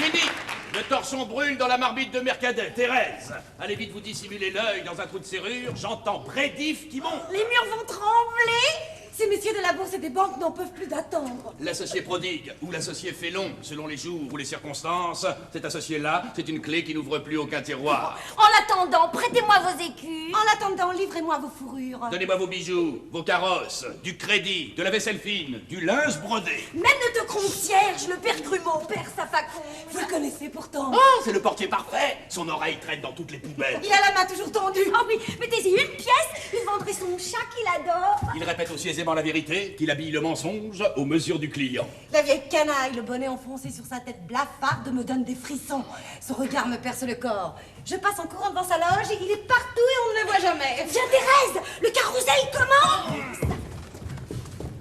Fini! Le torchon brûle dans la marmite de Mercadet. Thérèse, allez vite vous dissimuler l'œil dans un trou de serrure. J'entends Brédif qui monte. Les murs vont trembler. Ces messieurs de la bourse et des banques n'en peuvent plus d'attendre. L'associé prodigue ou l'associé félon, selon les jours ou les circonstances. Cet associé-là, c'est une clé qui n'ouvre plus aucun tiroir. En attendant, prêtez-moi vos écus. En attendant, livrez-moi vos fourrures. Donnez-moi vos bijoux, vos carrosses, du crédit, de la vaisselle fine, du linge brodé. Même notre concierge, le père Grumeau, père Safacon. Vous le connaissez pourtant. Oh, c'est le portier parfait. Son oreille traîne dans toutes les poubelles. Il a la main toujours tendue. Oh oui, mettez-y une pièce, il vendrait son chat qu'il adore. Il répète aussi aisément la vérité, qu'il habille le mensonge aux mesures du client. La vieille canaille, le bonnet enfoncé sur sa tête blafarde me donne des frissons. Son regard me perce le corps. Je passe en courant devant sa loge, il est partout et on ne le voit jamais. Viens Thérèse, le carrousel commence.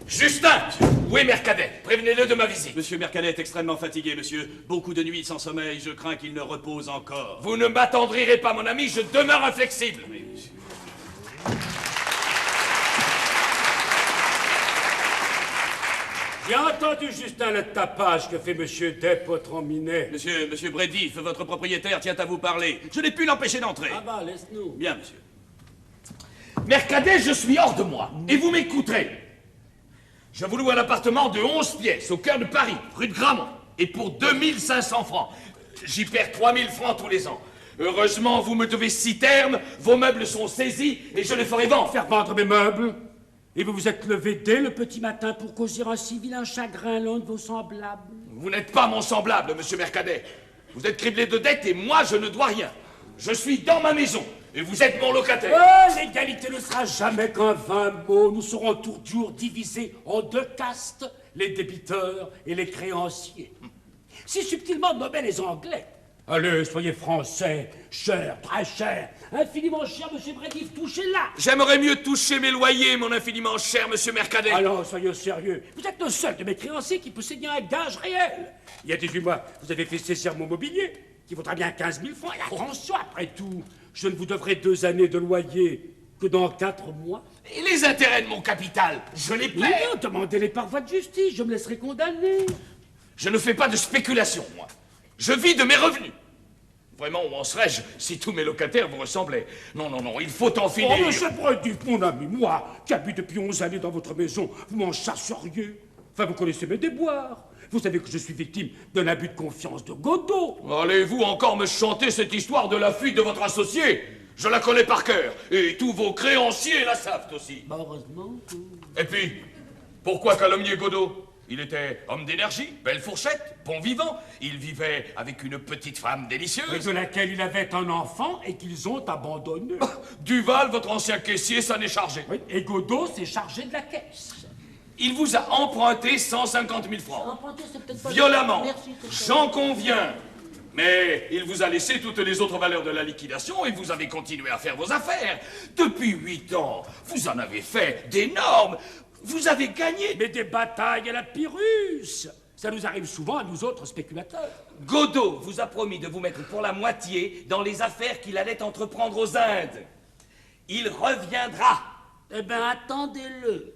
Justin! Où est Mercadet? Prévenez-le de ma visite. Monsieur Mercadet est extrêmement fatigué, monsieur. Beaucoup de nuits sans sommeil, je crains qu'il ne repose encore. Vous ne m'attendrirez pas, mon ami, je demeure inflexible. Mais, monsieur... J'ai entendu Justin le tapage que fait Monsieur Despotrons-Minet. Monsieur Brédif, votre propriétaire tient à vous parler. Je n'ai pu l'empêcher d'entrer. Ah bah, laisse-nous. Bien, monsieur. Mercadet, je suis hors de moi. Et vous m'écouterez. Je vous loue un appartement de 11 pièces au cœur de Paris, rue de Gramont. Et pour 2500 francs. J'y perds 3000 francs tous les ans. Heureusement, vous me devez 6 termes, vos meubles sont saisis et je les ferai vendre. Faire vendre mes meubles? Et vous vous êtes levé dès le petit matin pour causer un si vilain chagrin l'un de vos semblables? Vous n'êtes pas mon semblable, monsieur Mercadet. Vous êtes criblé de dettes et moi, je ne dois rien. Je suis dans ma maison et vous êtes mon locataire. Oh, l'égalité ne sera jamais qu'un vain mot. Nous serons tour de jour divisés en 2 castes, les débiteurs et les créanciers. Si subtilement nommés les Anglais. Allez, soyez français, cher, très cher, infiniment cher, monsieur Brédif, touchez-la. J'aimerais mieux toucher mes loyers, mon infiniment cher monsieur Mercadet. Alors, soyez sérieux. Vous êtes le seul de mes créanciers qui possédait un gage réel. Il y a 18 mois, vous avez fait saisir mon mobilier, qui vaudra bien 15 000 francs. Et attention, après tout, je ne vous devrai 2 années de loyer que dans 4 mois. Et les intérêts de mon capital, je les paie. Oui, demandez-les par voie de justice, je me laisserai condamner. Je ne fais pas de spéculation, moi. Je vis de mes revenus. Vraiment, où en serais-je si tous mes locataires vous ressemblaient? Non, non, non, il faut en finir. Oh, monsieur Brédif, mon ami, moi, qui habite depuis 11 années dans votre maison, vous m'en chasseriez. Enfin, vous connaissez mes déboires. Vous savez que je suis victime d'un abus de confiance de Godot. Allez-vous encore me chanter cette histoire de la fuite de votre associé? Je la connais par cœur, et tous vos créanciers la savent aussi. Bah, heureusement. Et puis, pourquoi calomnier Godot? Il était homme d'énergie, belle fourchette, bon vivant. Il vivait avec une petite femme délicieuse. De laquelle il avait un enfant et qu'ils ont abandonné. Duval, votre ancien caissier, s'en est chargé. Oui, et Godot s'est chargé de la caisse. Il vous a emprunté 150 000 francs. Emprunter, c'est peut-être pas... Violemment. Merci, J'en conviens. Mais il vous a laissé toutes les autres valeurs de la liquidation et vous avez continué à faire vos affaires. Depuis 8 ans, vous en avez fait d'énormes. Vous avez gagné. Mais des batailles à la Pyrrhus. Ça nous arrive souvent à nous autres spéculateurs. Godot vous a promis de vous mettre pour la moitié dans les affaires qu'il allait entreprendre aux Indes. Il reviendra. Eh bien, attendez-le.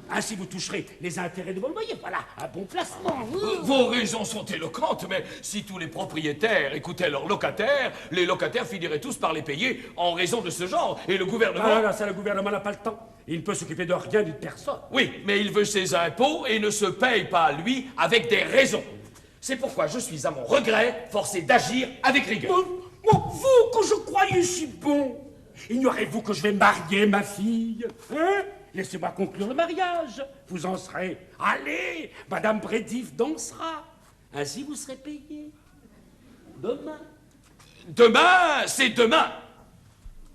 Ainsi, vous toucherez les intérêts de vos loyers. Voilà, un bon placement. Vos raisons sont éloquentes, mais si tous les propriétaires écoutaient leurs locataires, les locataires finiraient tous par les payer en raison de ce genre. Et le gouvernement... Ah non, ça, le gouvernement n'a pas le temps. Il ne peut s'occuper de rien ni de personne. Oui, mais il veut ses impôts et ne se paye pas, lui, avec des raisons. C'est pourquoi je suis, à mon regret, forcé d'agir avec rigueur. Vous, que je croyais si bon, ignorez-vous que je vais marier ma fille? Hein? Laissez-moi conclure le mariage. Vous en serez. Allez, Madame Brédif dansera. Ainsi, vous serez payé. Demain. Demain, c'est demain.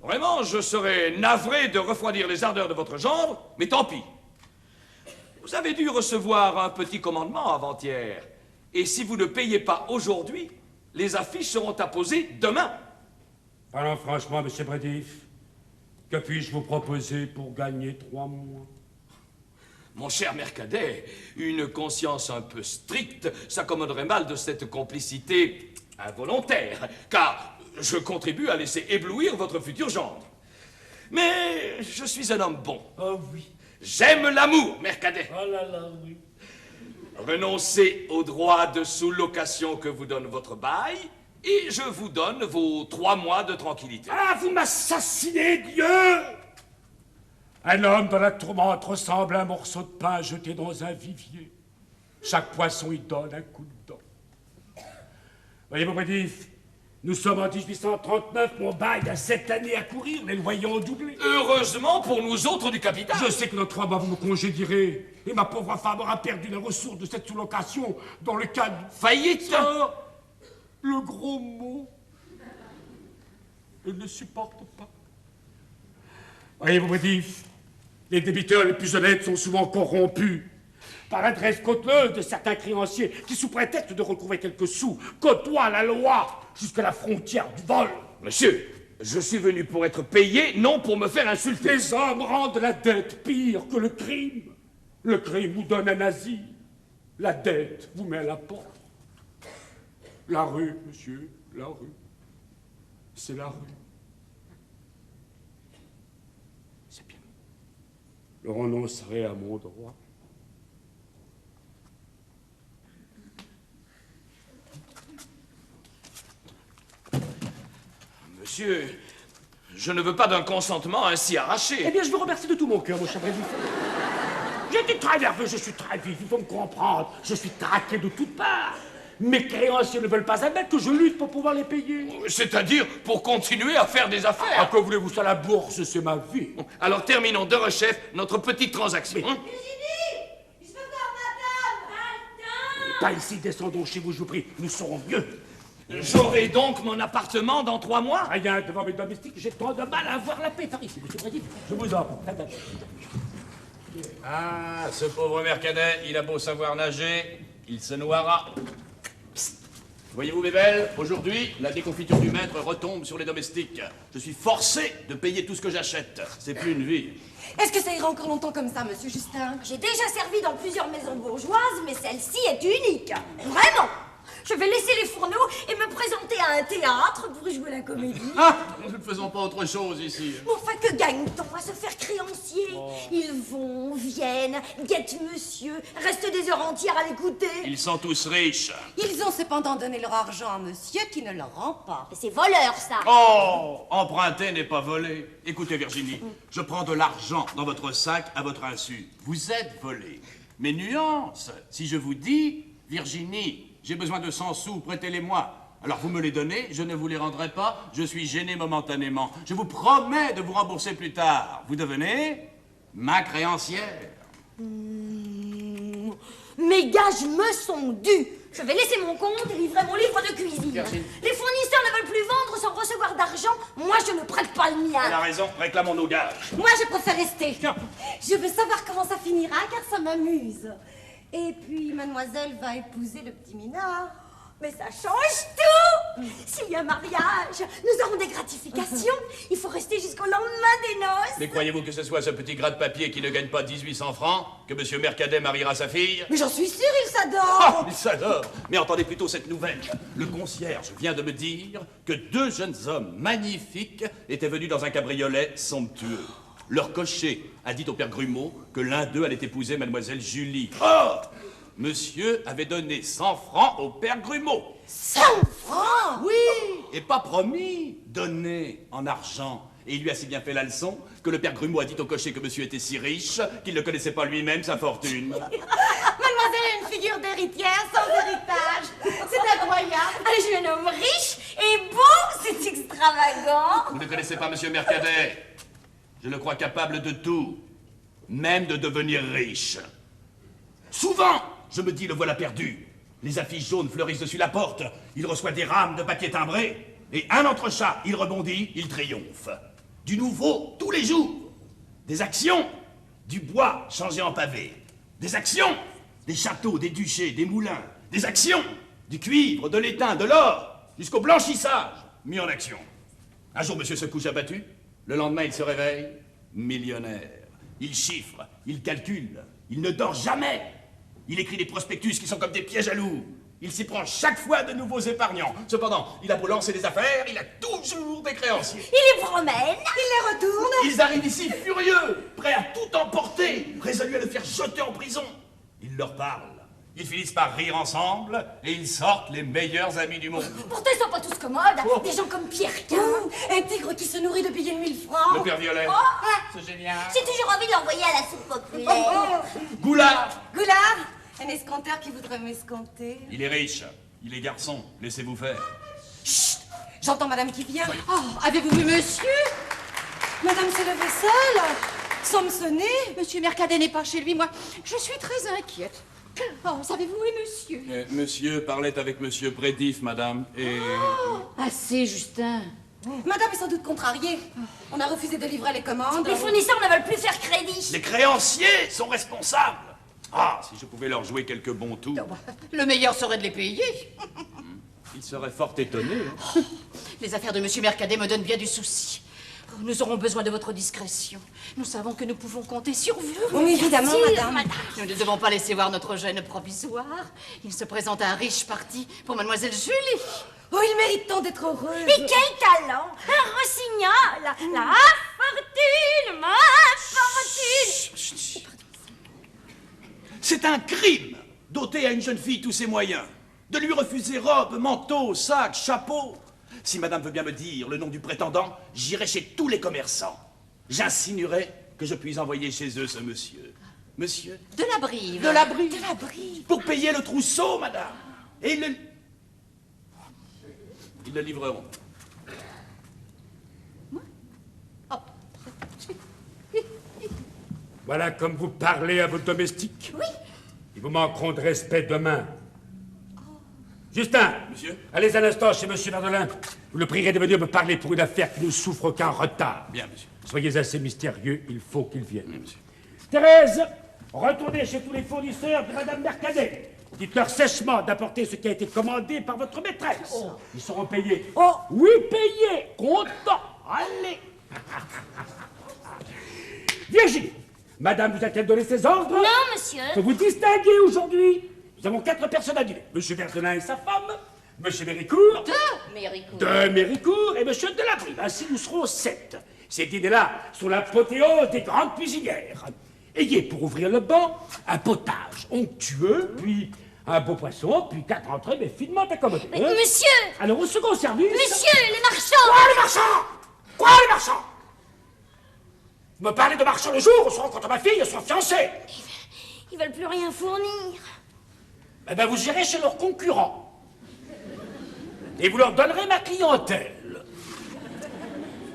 Vraiment, je serais navré de refroidir les ardeurs de votre gendre, mais tant pis. Vous avez dû recevoir un petit commandement avant-hier. Et si vous ne payez pas aujourd'hui, les affiches seront apposées demain. Alors, franchement, Monsieur Brédif, que puis-je vous proposer pour gagner 3 mois? Mon cher Mercadet, une conscience un peu stricte s'accommoderait mal de cette complicité involontaire, car je contribue à laisser éblouir votre futur gendre. Mais je suis un homme bon. Oh oui. J'aime l'amour, Mercadet. Oh là là, oui. Renoncez aux droits de sous-location que vous donne votre bail, et je vous donne vos 3 mois de tranquillité. Ah, vous m'assassinez, Dieu! Un homme dans la tourmente ressemble à un morceau de pain jeté dans un vivier. Chaque poisson y donne un coup de dent. Voyez-vous, Badif, nous sommes en 1839, mon bail a 7 années à courir, les loyers ont doublé. Heureusement pour nous autres du capital. Je sais que dans 3 mois, vous me congédierez, et ma pauvre femme aura perdu la ressource de cette sous-location dans le cas de Faillite. ça, le gros mot. Je ne le supporte pas. Voyez-vous, Badif, les débiteurs les plus honnêtes sont souvent corrompus par l'adresse cauteuse de certains créanciers qui, sous prétexte de retrouver quelques sous, côtoient la loi jusqu'à la frontière du vol. Monsieur, je suis venu pour être payé, non pour me faire insulter. Les hommes rendent la dette pire que le crime. Le crime vous donne un asile. La dette vous met à la porte. La rue, monsieur, la rue. C'est la rue. C'est bien. Je renoncerai à mon droit. Monsieur, je ne veux pas d'un consentement ainsi arraché. Eh bien, je vous remercie de tout mon cœur, mon cher Brésil. J'étais très nerveux, je suis très vif, il faut me comprendre. Je suis traqué de toutes parts. Mes créanciers ne veulent pas admettre que je lutte pour pouvoir les payer. C'est-à-dire pour continuer à faire des Ah, affaires. que voulez-vous, ça, la bourse, c'est ma vie. Alors terminons de rechef notre petite transaction. Mais- Virginie, je peux voir madame. Pas ici, descendons chez vous, je vous prie, nous serons mieux. J'aurai donc mon appartement dans 3 mois. Rien devant mes domestiques, j'ai tant de mal à avoir la paix. Par ici, monsieur Brésil, je vous en prie. Ah, ce pauvre Mercadet, il a beau savoir nager, il se noiera. Psst. Voyez-vous, mes belles, aujourd'hui, la déconfiture du maître retombe sur les domestiques. Je suis forcé de payer tout ce que j'achète. C'est plus une vie. Est-ce que ça ira encore longtemps comme ça, monsieur Justin? J'ai déjà servi dans plusieurs maisons bourgeoises, mais celle-ci est unique. Vraiment. Je vais laisser les fourneaux et me présenter à un théâtre pour jouer la comédie. Ah, nous ne faisons pas autre chose ici. Mais enfin, que gagne-t-on à se faire créancier? Ils vont, viennent, guettent monsieur, restent des heures entières à l'écouter. Ils sont tous riches. Ils ont cependant donné leur argent à monsieur qui ne leur rend pas. Mais c'est voleur, ça. Oh, emprunter n'est pas voler. Écoutez, Virginie, je prends de l'argent dans votre sac à votre insu. Vous êtes volé. Mais nuance, si je vous dis, Virginie, j'ai besoin de 100 sous, prêtez-les-moi. Alors vous me les donnez, je ne vous les rendrai pas, je suis gêné momentanément. Je vous promets de vous rembourser plus tard. Vous devenez ma créancière. Mes gages me sont dus. Je vais laisser mon compte et livrer mon livre de cuisine. Virginie. Les fournisseurs ne veulent plus vendre sans recevoir d'argent. Moi, je ne prête pas le Elle a mien. raison, réclamons nos gages. Moi, je préfère rester. Je veux savoir comment ça finira, car ça m'amuse. Et puis, mademoiselle va épouser le petit minard. Mais ça change tout. S'il y a un mariage, nous aurons des gratifications. Il faut rester jusqu'au lendemain des noces. Mais croyez-vous que ce soit ce petit gras de papier qui ne gagne pas 1800 francs que monsieur Mercadet mariera sa fille? Mais j'en suis sûre, il Ah, s'adore. il s'adore. Mais entendez plutôt cette nouvelle. Le concierge vient de me dire que 2 jeunes hommes magnifiques étaient venus dans un cabriolet somptueux. Leur cocher a dit au père Grumeau que l'un d'eux allait épouser mademoiselle Julie. Or, monsieur avait donné 100 francs au père Grumeau. 100 francs. Oui, et pas promis, donné en argent. Et il lui a si bien fait la leçon que le père Grumeau a dit au cocher que monsieur était si riche qu'il ne connaissait pas lui-même sa fortune. Mademoiselle a une figure d'héritière sans héritage. C'est incroyable. Un jeune homme riche et beau, c'est extravagant. Vous ne connaissez pas monsieur Mercadet. Je le crois capable de tout, même de devenir riche. Souvent, je me dis, le voilà perdu. Les affiches jaunes fleurissent dessus la porte. Il reçoit des rames de papier timbré. Et un entrechat, il rebondit, il triomphe. Du nouveau, tous les jours. Des actions, du bois changé en pavé. Des actions, des châteaux, des duchés, des moulins. Des actions, du cuivre, de l'étain, de l'or, jusqu'au blanchissage, mis en action. Un jour, monsieur se couche abattu. Le lendemain, il se réveille, millionnaire. Il chiffre, il calcule, il ne dort jamais. Il écrit des prospectus qui sont comme des pièges à loups. Il s'y prend chaque fois de nouveaux épargnants. Cependant, il a beau lancer des affaires, il a toujours des créanciers. Il les promène. Il les retourne. Ils arrivent ici furieux, prêts à tout emporter, résolus à le faire jeter en prison. Il leur parle. Ils finissent par rire ensemble et ils sortent les meilleurs amis du monde. Pourtant, ils sont pas tous commodes. Des gens comme Pierre Quin. Un tigre qui se nourrit de billets de 1000 francs. Le père Violet. C'est génial. J'ai toujours envie de l'envoyer à la soupe populaire. Goulard. Goulard, un escompteur qui voudrait m'escompter. Il est riche. Il est garçon. Laissez-vous faire. Chut, j'entends madame qui vient. Oh, avez-vous vu monsieur? Madame s'est levée seule, sans me sonner. Monsieur Mercadet n'est pas chez lui, moi. Je suis très inquiète. Oh, savez-vous où est monsieur? Monsieur parlait avec monsieur Prédif, madame, et... Assez, Justin. Madame est sans doute contrariée. On a refusé de livrer les commandes. Les fournisseurs ne veulent plus faire crédit. Les créanciers sont responsables. Ah, si je pouvais leur jouer quelques bons tours. Le meilleur serait de les payer. Ils seraient fort étonnés. Les affaires de monsieur Mercadet me donnent bien du souci. Nous aurons besoin de votre discrétion. Nous savons que nous pouvons compter sur vous. Oui, évidemment, madame. Nous ne devons pas laisser voir notre gêne provisoire. Il se présente un riche parti pour mademoiselle Julie. Oh, il mérite tant d'être heureux. Et quel talent! Un rossignol! La fortune! Ma fortune! C'est un crime d'ôter à une jeune fille tous ses moyens. De lui refuser robe, manteau, sac, chapeau. Si madame veut bien me dire le nom du prétendant, j'irai chez tous les commerçants. J'insinuerai que je puis envoyer chez eux ce monsieur. Monsieur? De la Brive. De la Brive. De la Brive. Pour payer le trousseau, madame. Et ils le livreront. Voilà comme vous parlez à vos domestiques. Oui. Ils vous manqueront de respect demain. Justin, Monsieur? allez un instant chez monsieur Verdelin. Vous le prierez de venir me parler pour une affaire qui ne souffre aucun retard. Bien, monsieur. Soyez assez mystérieux, il faut qu'il vienne. Oui, monsieur. Thérèse, retournez chez tous les fournisseurs de madame Mercadet. Dites-leur sèchement d'apporter ce qui a été commandé par votre maîtresse. Ils seront payés. Oh. Oui, payés. Contents. Allez. Virginie, madame vous a-t-elle donné ses ordres? Non, monsieur. Faut vous distinguer aujourd'hui. Nous avons 4 personnes à dîner. Monsieur Verdelin et sa femme, monsieur Méricourt, de Méricourt et monsieur Delabrive. Ainsi, nous serons 7. Ces dîners-là sont l'apothéose des grandes cuisinières. Ayez pour ouvrir le banc un potage onctueux, puis un beau poisson, puis 4 entrées, mais finement accommodées. Mais, monsieur! Alors, au second service... Monsieur, les marchands! Quoi, les marchands? Quoi, les marchands? Vous me parlez de marchands le jour où se rencontre ma fille et son fiancé. Ils veulent plus rien fournir. Eh bien, vous irez chez leurs concurrents. Et vous leur donnerez ma clientèle.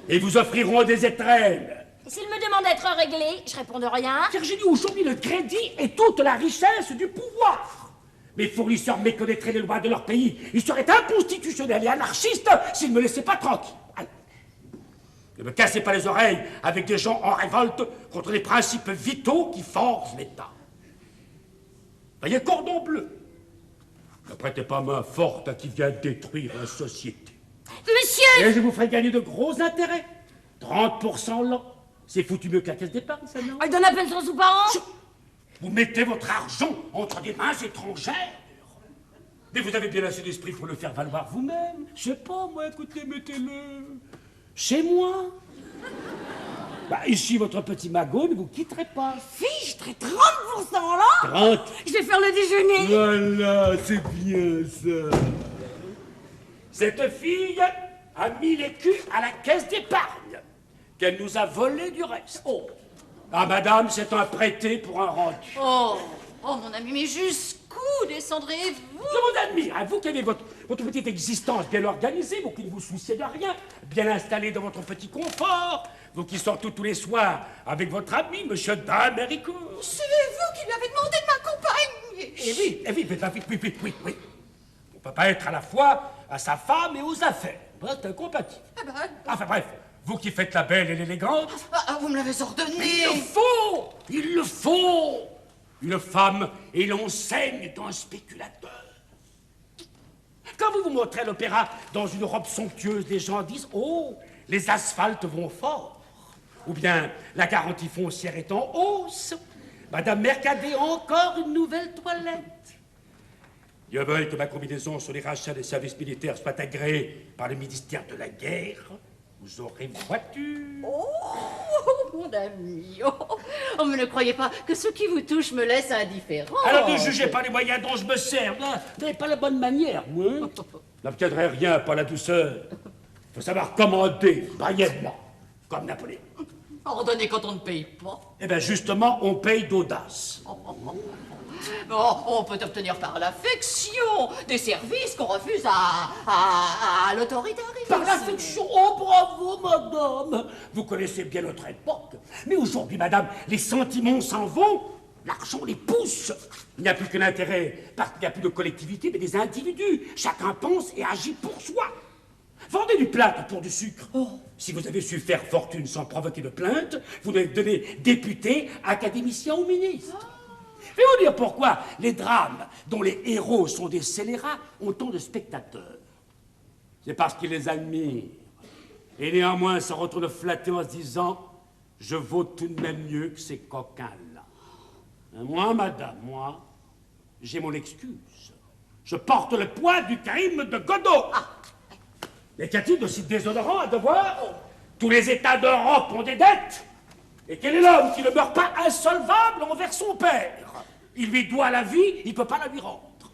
Et vous offriront des étrennes. Et s'ils me demandent d'être réglé, je réponds de rien. Virginie, aujourd'hui, le crédit est toute la richesse du pouvoir. Mes fournisseurs méconnaîtraient les lois de leur pays. Ils seraient inconstitutionnels et anarchistes s'ils ne me laissaient pas tranquille. Allez. Ne me cassez pas les oreilles avec des gens en révolte contre les principes vitaux qui forgent l'État. Voyez, cordon bleu. Ne prêtez pas main forte à qui vient détruire la société. Monsieur! Et je vous ferai gagner de gros intérêts. 30% l'an. C'est foutu mieux que la caisse d'épargne, ça, non? Elle donne à peine 100 sous par an. Vous mettez votre argent entre des mains étrangères. Mais vous avez bien assez d'esprit pour le faire valoir vous-même. Je sais pas, moi, écoutez, mettez-le chez moi. Bah, ici, votre petit magot ne vous quitterait pas. Fichtre, 30% là. 30. Je vais faire le déjeuner. Voilà, c'est bien ça. Cette fille a mis les culs à la caisse d'épargne, qu'elle nous a volé du reste. Oh. Ah, madame, c'est un prêté pour un rendu. Oh, mon ami, mais jusqu'où descendrez-vous? Je vous admire, hein, vous qui avez votre petite existence bien organisée, vous qui ne vous souciez de rien, bien installé dans votre petit confort, vous qui sortez tous les soirs avec votre ami, monsieur Daméricourt. C'est vous qui lui avez demandé de m'accompagner. Oui. On ne peut pas être à la fois à sa femme et aux affaires. C'est incompatible. Enfin bref, vous qui faites la belle et l'élégante... Vous me l'avez ordonné. Il le faut. Une femme et l'enseigne d'un spéculateur. Quand vous vous montrez à l'opéra dans une robe somptueuse, les gens disent « Oh, les asphaltes vont fort !» Ou bien « La garantie foncière est en hausse !» Madame Mercadet a encore une nouvelle toilette. Dieu veuille que ma combinaison sur les rachats des services militaires soit agréée par le ministère de la Guerre. Ou vous aurez voiture. Oh, mon ami. Oh, mais ne croyez pas que ce qui vous touche me laisse indifférent. Alors ne jugez pas les moyens dont je me sers, là. Vous n'avez pas la bonne manière, moi. N'obtiendrai rien, pas la douceur. Faut savoir commander, brièvement, comme Napoléon. Ordonnez quand on ne paye pas. Eh bien, justement, on paye d'audace. Bon, on peut obtenir par l'affection des services qu'on refuse à l'autoritarisme. Par l'affection, oh bravo, madame. Vous connaissez bien notre époque. Mais aujourd'hui, madame, les sentiments s'en vont. L'argent les pousse. Il n'y a plus qu'un intérêt, parce qu'il n'y a plus de collectivité, mais des individus. Chacun pense et agit pour soi. Vendez du plâtre pour du sucre. Si vous avez su faire fortune sans provoquer de plainte, vous devez devenir député, académicien ou ministre. Je vais vous dire pourquoi les drames dont les héros sont des scélérats ont tant de spectateurs. C'est parce qu'ils les admirent. Et néanmoins se retournent flattés en se disant « Je vaux tout de même mieux que ces coquins-là. » Moi, madame, moi, j'ai mon excuse. Je porte le poids du crime de Godot. Mais qu'y a-t-il d'aussi déshonorant à devoir? Tous les États d'Europe ont des dettes. Et quel est l'homme qui ne meurt pas insolvable envers son père? Il lui doit la vie, il ne peut pas la lui rendre.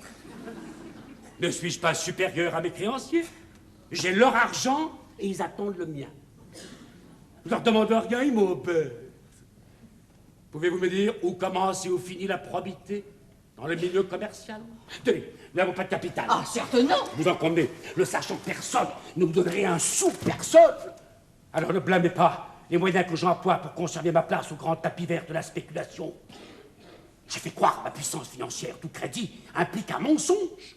Ne suis-je pas supérieur à mes créanciers? J'ai leur argent et ils attendent le mien. Je leur demande rien, ils m'obèrent. Pouvez-vous me dire où commence et où finit la probité dans le milieu commercial? Tenez, nous n'avons pas de capital. Ah, certes non. Vous en convenez, ne sachant personne, ne me donnerez un sou, personne. Alors ne blâmez pas les moyens que j'emploie pour conserver ma place au grand tapis vert de la spéculation. J'ai fait croire à ma puissance financière. Tout crédit implique un mensonge.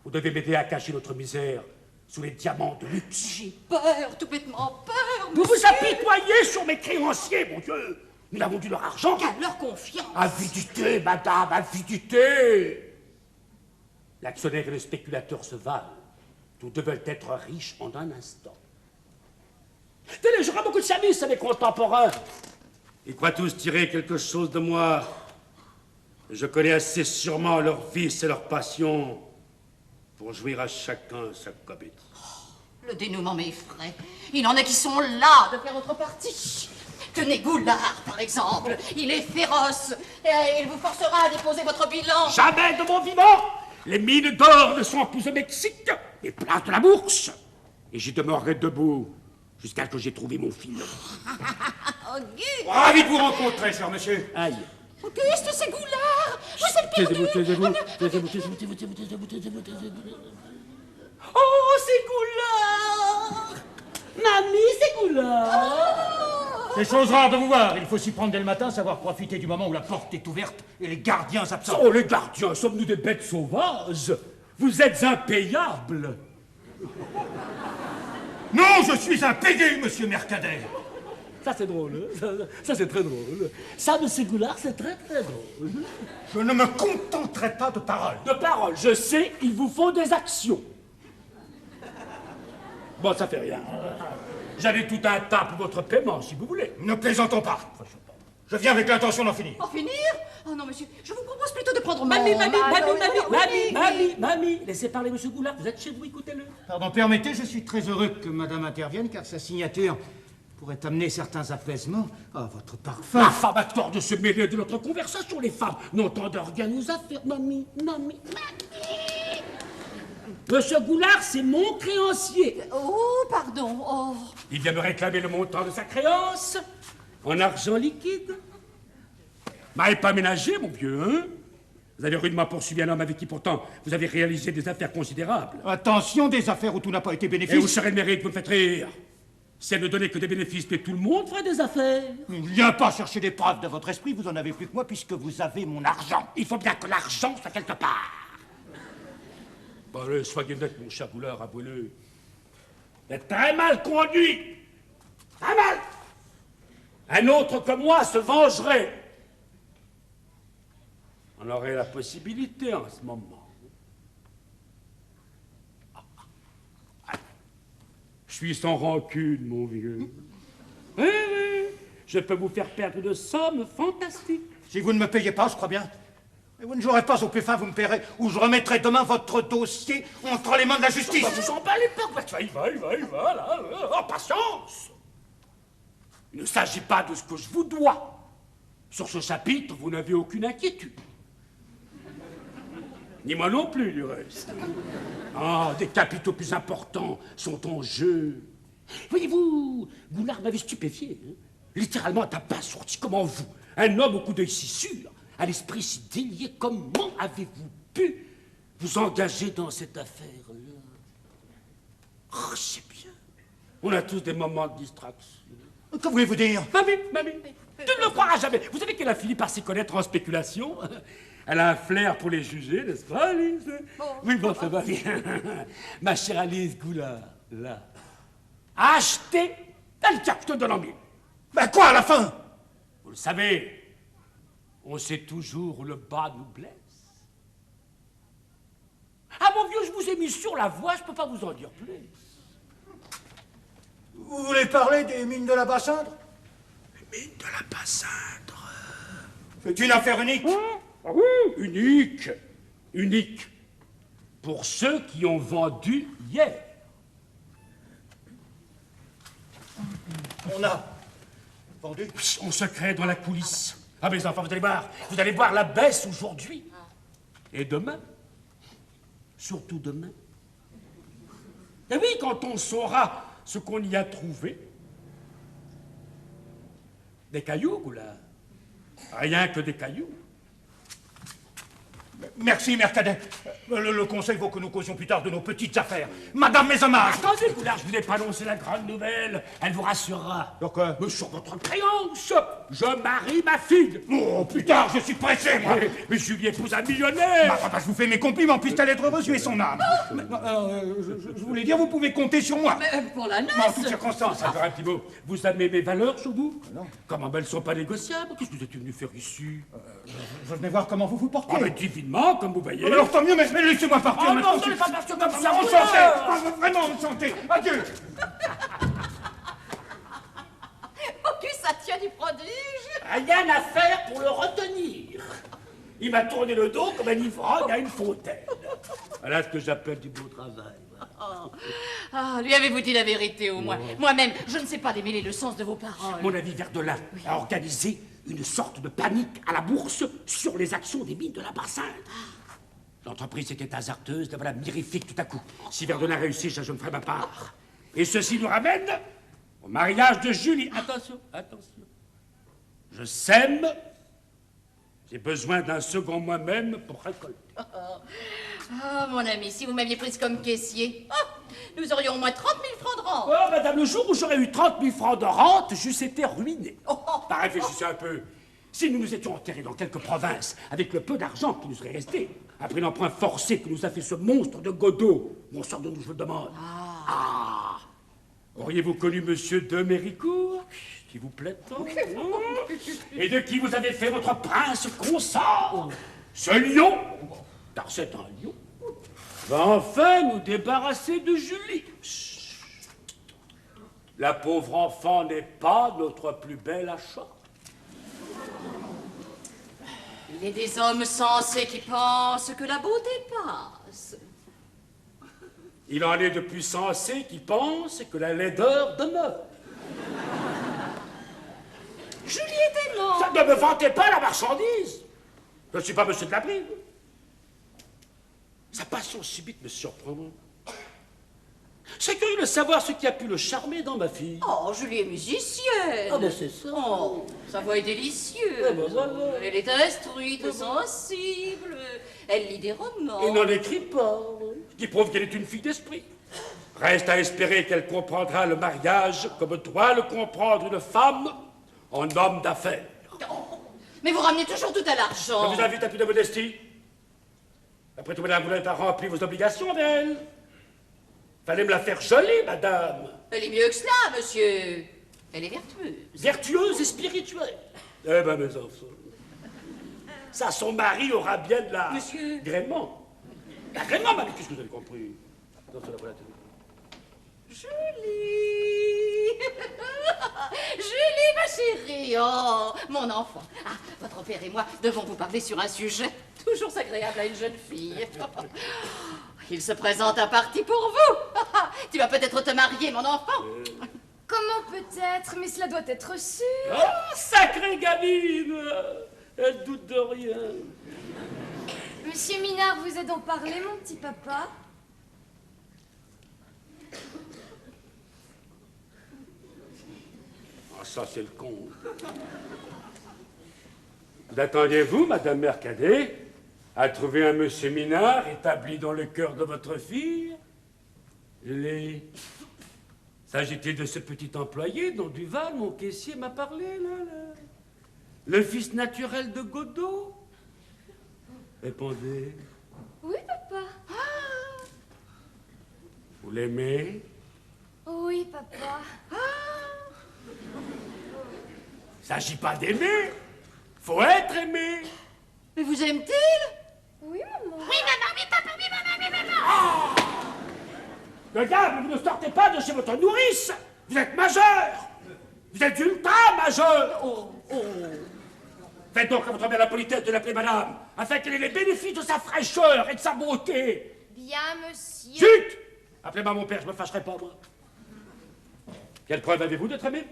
Vous devez m'aider à cacher notre misère sous les diamants de luxe. J'ai peur, tout bêtement peur. Vous vous apitoyez sur mes créanciers, mon Dieu. Nous avons dû leur argent. Qu'à leur confiance. Avidité, madame, avidité. L'actionnaire et le spéculateur se valent. Tous deux veulent être riches en un instant. Tenez, j'aurai beaucoup de services à mes contemporains. Ils croient tous tirer quelque chose de moi. Je connais assez sûrement leurs vices et leurs passions pour jouir à chacun sa comédie. Le dénouement m'effraie. Il en a qui sont là de faire votre partie. Tenez Goulard, par exemple. Il est féroce. Et il vous forcera à déposer votre bilan. Jamais de mon vivant. Les mines d'or ne sont plus au Mexique, mais place de la bourse. Et j'y demeurerai debout jusqu'à ce que j'ai trouvé mon fil. Auguste! Ravi de vous rencontrer, cher monsieur. Aïe. Auguste, c'est Goulard. Je sais le perdu. Taisez-vous. Oh, c'est Goulard. Mamie, c'est Goulard. C'est chose rare de vous voir. Il faut s'y prendre dès le matin, savoir profiter du moment où la porte est ouverte et les gardiens absents. Oh, les gardiens, sommes-nous des bêtes sauvages? Vous êtes impayables. Non, je suis impayé, monsieur Mercader. Ça, c'est drôle. Ça, c'est très drôle. Ça, monsieur Goulard, c'est très, très drôle. Je ne me contenterai pas de paroles. De paroles, je sais, il vous faut des actions. Bon, ça fait rien. J'avais tout un tas pour votre paiement, si vous voulez. Ne plaisantons pas. Je viens avec l'intention d'en finir. En finir? Oh non, monsieur, je vous propose plutôt de prendre Mamie, laissez parler monsieur Goulard, vous êtes chez vous, écoutez-le. Pardon, permettez, je suis très heureux que madame intervienne, car sa signature pourrait amener certains apaisements à votre parfum. La femme a tort de se mêler de notre conversation, les femmes n'entendent rien aux affaires. Mamie. Monsieur Goulard, c'est mon créancier. Oh, pardon. Oh. Il vient me réclamer le montant de sa créance en argent liquide. M'avez pas ménagé, mon vieux, hein? Vous avez rudement poursuivi un homme avec qui, pourtant, vous avez réalisé des affaires considérables. Attention, des affaires où tout n'a pas été Et bénéfice. où serait le mérite, vous me faites rire? C'est ne donner que des bénéfices, mais tout le monde ferait des affaires. Ne viens pas chercher des preuves de votre esprit, vous en avez plus que moi, puisque vous avez mon argent. Il faut bien que l'argent soit quelque part. Bon, allez, soyez net, mon cher Goulard, avouez-le. Vous êtes très mal conduit. Très mal. Un autre que moi se vengerait. On aurait la possibilité en ce moment. Je suis sans rancune, mon vieux. Oui, je peux vous faire perdre une somme fantastique. Si vous ne me payez pas, je crois bien Mais vous ne jouerez pas au plus fin, vous me paierez, ou je remettrai demain votre dossier entre les mains de la justice. On va vous emballer pas, il va, là. Oh, patience. Il ne s'agit pas de ce que je vous dois. Sur ce chapitre, vous n'avez aucune inquiétude. Ni moi non plus, du reste. Ah, des capitaux plus importants sont en jeu. Voyez-vous, Goulard m'avait stupéfié. Hein. Littéralement abasourdi. Comment vous, un homme au coup d'œil si sûr, à l'esprit si délié, comment avez-vous pu vous engager dans cette affaire-là? Oh, c'est bien. On a tous des moments de distraction. Que voulez-vous dire? Mamie, tu ne le croiras jamais. Vous savez qu'elle a fini par s'y connaître en spéculation. Elle a un flair pour les juger, n'est-ce pas, Alice? Oui, bon, ça va bien. Ma chère Alice Goulard, là, a acheté tel carte de l'embille. Ben quoi, à la fin? Vous le savez, on sait toujours où le bas nous blesse. Ah, mon vieux, je vous ai mis sur la voie, je peux pas vous en dire plus. Vous voulez parler des mines de la Bassindre? Les mines de la Bassindre. C'est une affaire unique. Ah oui, unique. Pour ceux qui ont vendu hier. On a vendu? Oui, en secret dans la coulisse. Ah, mes enfants, vous allez voir la baisse aujourd'hui. Et demain. Surtout demain. Et oui, quand on saura ce qu'on y a trouvé. Des cailloux, Goulard. Rien que des cailloux. Merci, Mère Cadet. Le conseil vaut que nous causions plus tard de nos petites affaires. Madame mes hommages. Attendez, Goulard, je vous ai pas annoncé la grande nouvelle. Elle vous rassurera. Donc quoi? Mais sur votre créance, je marie ma fille. Oh, plus tard, je suis pressé, moi. Mais Julie épouse un millionnaire. Je vous fais mes compliments, puisse-t-elle être heureuse, et son âme. Je voulais dire, vous pouvez compter sur moi. Mais pour la En noce. toutes circonstances. Alors, un petit mot. Vous avez mes valeurs sur vous? Non. Comment elles ne sont pas négociables? Qu'est-ce que vous êtes venu faire ici? Je venais voir comment vous vous portez. Ah, mais divinement, comme vous voyez. Alors tant mieux, mais laissez-moi partir. Oh mais non, je vous n'allez pas partir comme ça, En Goulard. santé. Vraiment en santé. Adieu. Oh, que ça tient du prodige. Rien à faire pour le retenir. Il m'a tourné le dos comme un ivrogne à une fontaine. Voilà ce que j'appelle du beau travail. Ah, lui avez-vous dit la vérité au moins? Moi-même, je ne sais pas démêler le sens de vos paroles. Mon ami Verdelin a organisé une sorte de panique à la bourse sur les actions des mines de la Bassindre. L'entreprise était hasardeuse, la voilà mirifique tout à coup. Si Verdelin réussit, je me ferai ma part. Et ceci nous ramène au mariage de Julie. Attention. Je sème. J'ai besoin d'un second moi-même pour récolter. Ah, mon ami, si vous m'aviez prise comme caissier, nous aurions au moins 30 000 francs de rente. Oh, madame, le jour où j'aurais eu 30 000 francs de rente, j'eusse été ruiné. Bah, réfléchissez un peu. Si nous nous étions enterrés dans quelques provinces, avec le peu d'argent qui nous serait resté, après l'emprunt forcé que nous a fait ce monstre de Godot, mon sort de nous, je vous le demande. Auriez-vous connu monsieur de Méricourt, qui vous plaît tant? Et de qui vous avez fait votre prince consort? Ce lion, car c'est un lion, va enfin nous débarrasser de Julie. La pauvre enfant n'est pas notre plus bel achat. Il est des hommes sensés qui pensent que la beauté passe. Il en est de plus sensés qui pensent que la laideur demeure. Julie est aimante. Ça ne me vantez pas la marchandise. Je ne suis pas monsieur de la Bride. Sa passion subite me surprend. C'est curieux de savoir ce qui a pu le charmer dans ma fille. Oh, Julie est musicienne. Ah ben c'est ça. Oh, sa voix est délicieuse. Ah ben voilà. Elle est instruite, sensible. Elle lit des romans. Il n'en écrit pas, ce qui prouve qu'elle est une fille d'esprit. Reste à espérer qu'elle comprendra le mariage comme doit le comprendre une femme en homme d'affaires. Oh, mais vous ramenez toujours tout à Je l'argent. vous invite à plus de modestie. Après tout, madame, vous n'avez pas rempli vos obligations d'elle. Fallait me la faire jolie, madame. Elle est mieux que cela, monsieur. Elle est vertueuse. Vertueuse et spirituelle. Eh ben, mes enfants. Ça, son mari aura bien de la... Monsieur. Gréement. L'agrément, mamie, qu'est-ce que vous avez compris? Non, c'est la voilà. Julie. Julie, ma chérie, oh, mon enfant. Ah, votre père et moi devons vous parler sur un sujet toujours agréable à une jeune fille. Il se présente un parti pour vous. Tu vas peut-être te marier, mon enfant. Comment peut-être? Mais cela doit être sûr. Oh, sacrée gamine! Elle doute de rien. Monsieur Minard vous a donc parlé, mon petit papa? Ah, ça, c'est le con. N'attendiez-vous, Madame Mercadet, à trouver un monsieur Minard établi dans le cœur de votre fille? S'agit-il de ce petit employé dont Duval, mon caissier, m'a parlé, là? Le fils naturel de Godot? Répondez. Oui, papa. Vous l'aimez? Oui, papa. S'agit pas d'aimer, faut être aimé. Mais vous aime-t-il? Oui, maman. Oui, maman, oui, papa, oui, maman, oui, maman. Regarde, vous ne sortez pas de chez votre nourrice. Vous êtes majeur. Vous êtes ultra majeur. Oh, oh. Faites donc à votre mère la politesse de l'appeler madame, afin qu'elle ait les bénéfices de sa fraîcheur et de sa beauté. Bien, monsieur. Chut! Appelez-moi mon père, je me fâcherai pas, moi. Quelle preuve avez-vous d'être aimé?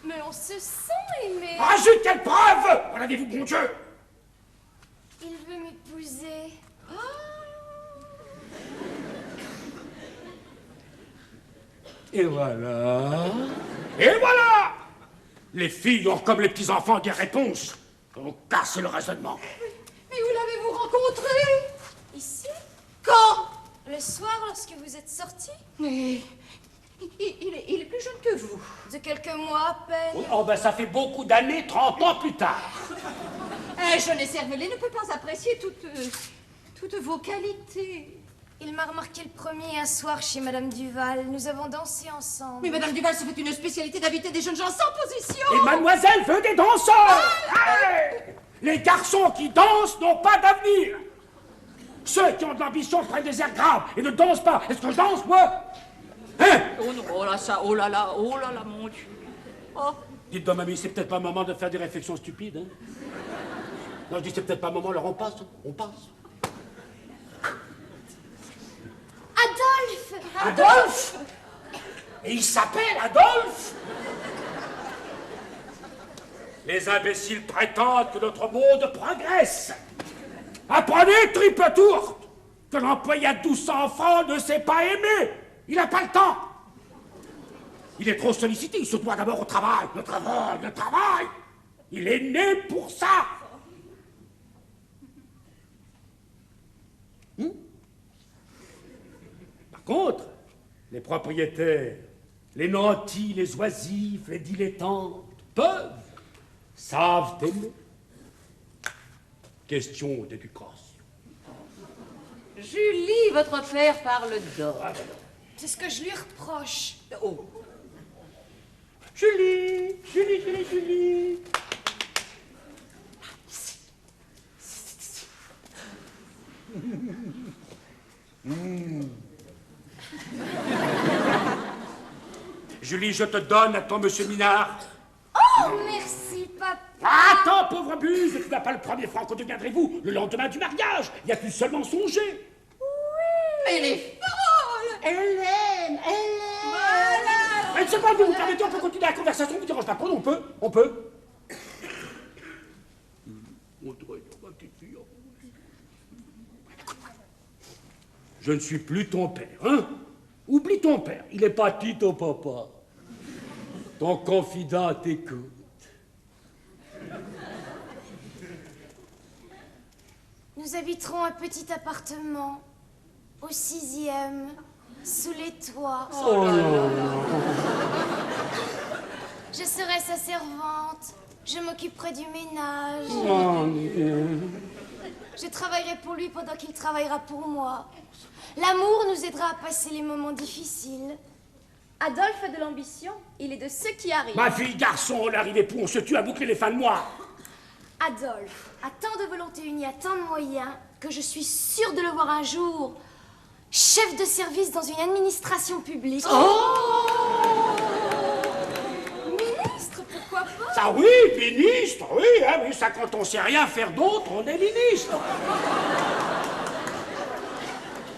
Mais on se sent aimé. Ah, zut, quelle preuve! En avez-vous, bon Dieu? Il veut m'épouser. Et voilà. Et voilà! Les filles ont, comme les petits-enfants, des réponses. On casse le raisonnement. Mais où l'avez-vous rencontré? Ici? Quand? Le soir, lorsque vous êtes sortis? Mais il est plus jeune que vous. De quelques mois à peine. Oh, ben ça fait beaucoup d'années, 30 ans plus tard. Un jeune et cervelé ne peut pas apprécier toutes vos qualités. Il m'a remarqué le premier un soir chez Madame Duval. Nous avons dansé ensemble. Mais Madame Duval se fait une spécialité d'inviter des jeunes gens sans position. Et mademoiselle veut des danseurs. Allez! Les garçons qui dansent n'ont pas d'avenir. Ceux qui ont de l'ambition prennent des airs graves et ne dansent pas. Est-ce que je danse, moi? Hein? Oh non, oh là, mon Dieu. Oh. Dites donc, mamie, c'est peut-être pas le moment de faire des réflexions stupides, hein? Non, je dis c'est peut-être pas le moment, alors on passe. Adolphe! Adolphe! Et il s'appelle Adolphe! Les imbéciles prétendent que notre monde progresse. Apprenez, triple tour, que l'employé à 1200 francs ne sait pas aimer. Il n'a pas le temps. Il est trop sollicité, il se doit d'abord au travail. Le travail. Il est né pour ça. Par contre, les propriétaires, les nantis, les oisifs, les dilettantes savent aimer. Question d'éducation. Julie, votre père parle d'or. C'est ce que je lui reproche. Oh. Julie. Julie, je te donne à ton monsieur Minard. Oh, merci, papa. Attends, pauvre buse, tu n'as pas le premier franc que deviendrez-vous le lendemain du mariage. Y a-t-il seulement songé? Elle est folle. Elle aime. Voilà. Une seconde, vous permettez, on peut continuer la conversation, vous dérange pas trop, on peut. Je ne suis plus ton père, hein? Oublie ton père, il est pas ton papa. Ton confident t'écoute. Nous habiterons un petit appartement au 6e, sous les toits. Oh non. Je serai sa servante. Je m'occuperai du ménage. Oh, Je travaillerai pour lui pendant qu'il travaillera pour moi. L'amour nous aidera à passer les moments difficiles. Adolphe a de l'ambition. Il est de ceux qui arrivent. ma fille, garçon, l'arrivée pour on se tue à boucler les fins de mois. Adolphe a tant de volonté unie, a tant de moyens, que je suis sûre de le voir un jour chef de service dans une administration publique. Oh. ça oui, ministre, oui, hein, oui, ça quand on sait rien faire d'autre, on est ministre.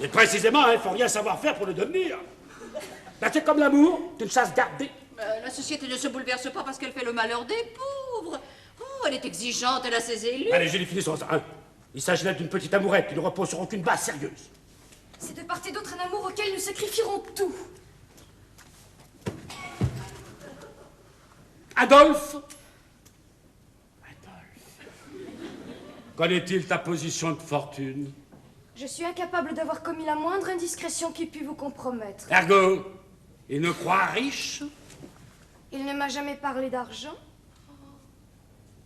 Et précisément, il faut rien savoir faire pour le devenir. Là, c'est comme l'amour, d'une chasse gardée. La société ne se bouleverse pas parce qu'elle fait le malheur des pauvres. Oh, elle est exigeante, elle a ses élus. Allez, Julie, finissons ça. Hein. Il s'agit là d'une petite amourette qui ne repose sur aucune base sérieuse. C'est de part et d'autre un amour auquel nous sacrifierons tout. Adolphe. Connaît-il ta position de fortune? Je suis incapable d'avoir commis la moindre indiscrétion qui pût vous compromettre. Ergo, il ne croit riche? Il ne m'a jamais parlé d'argent.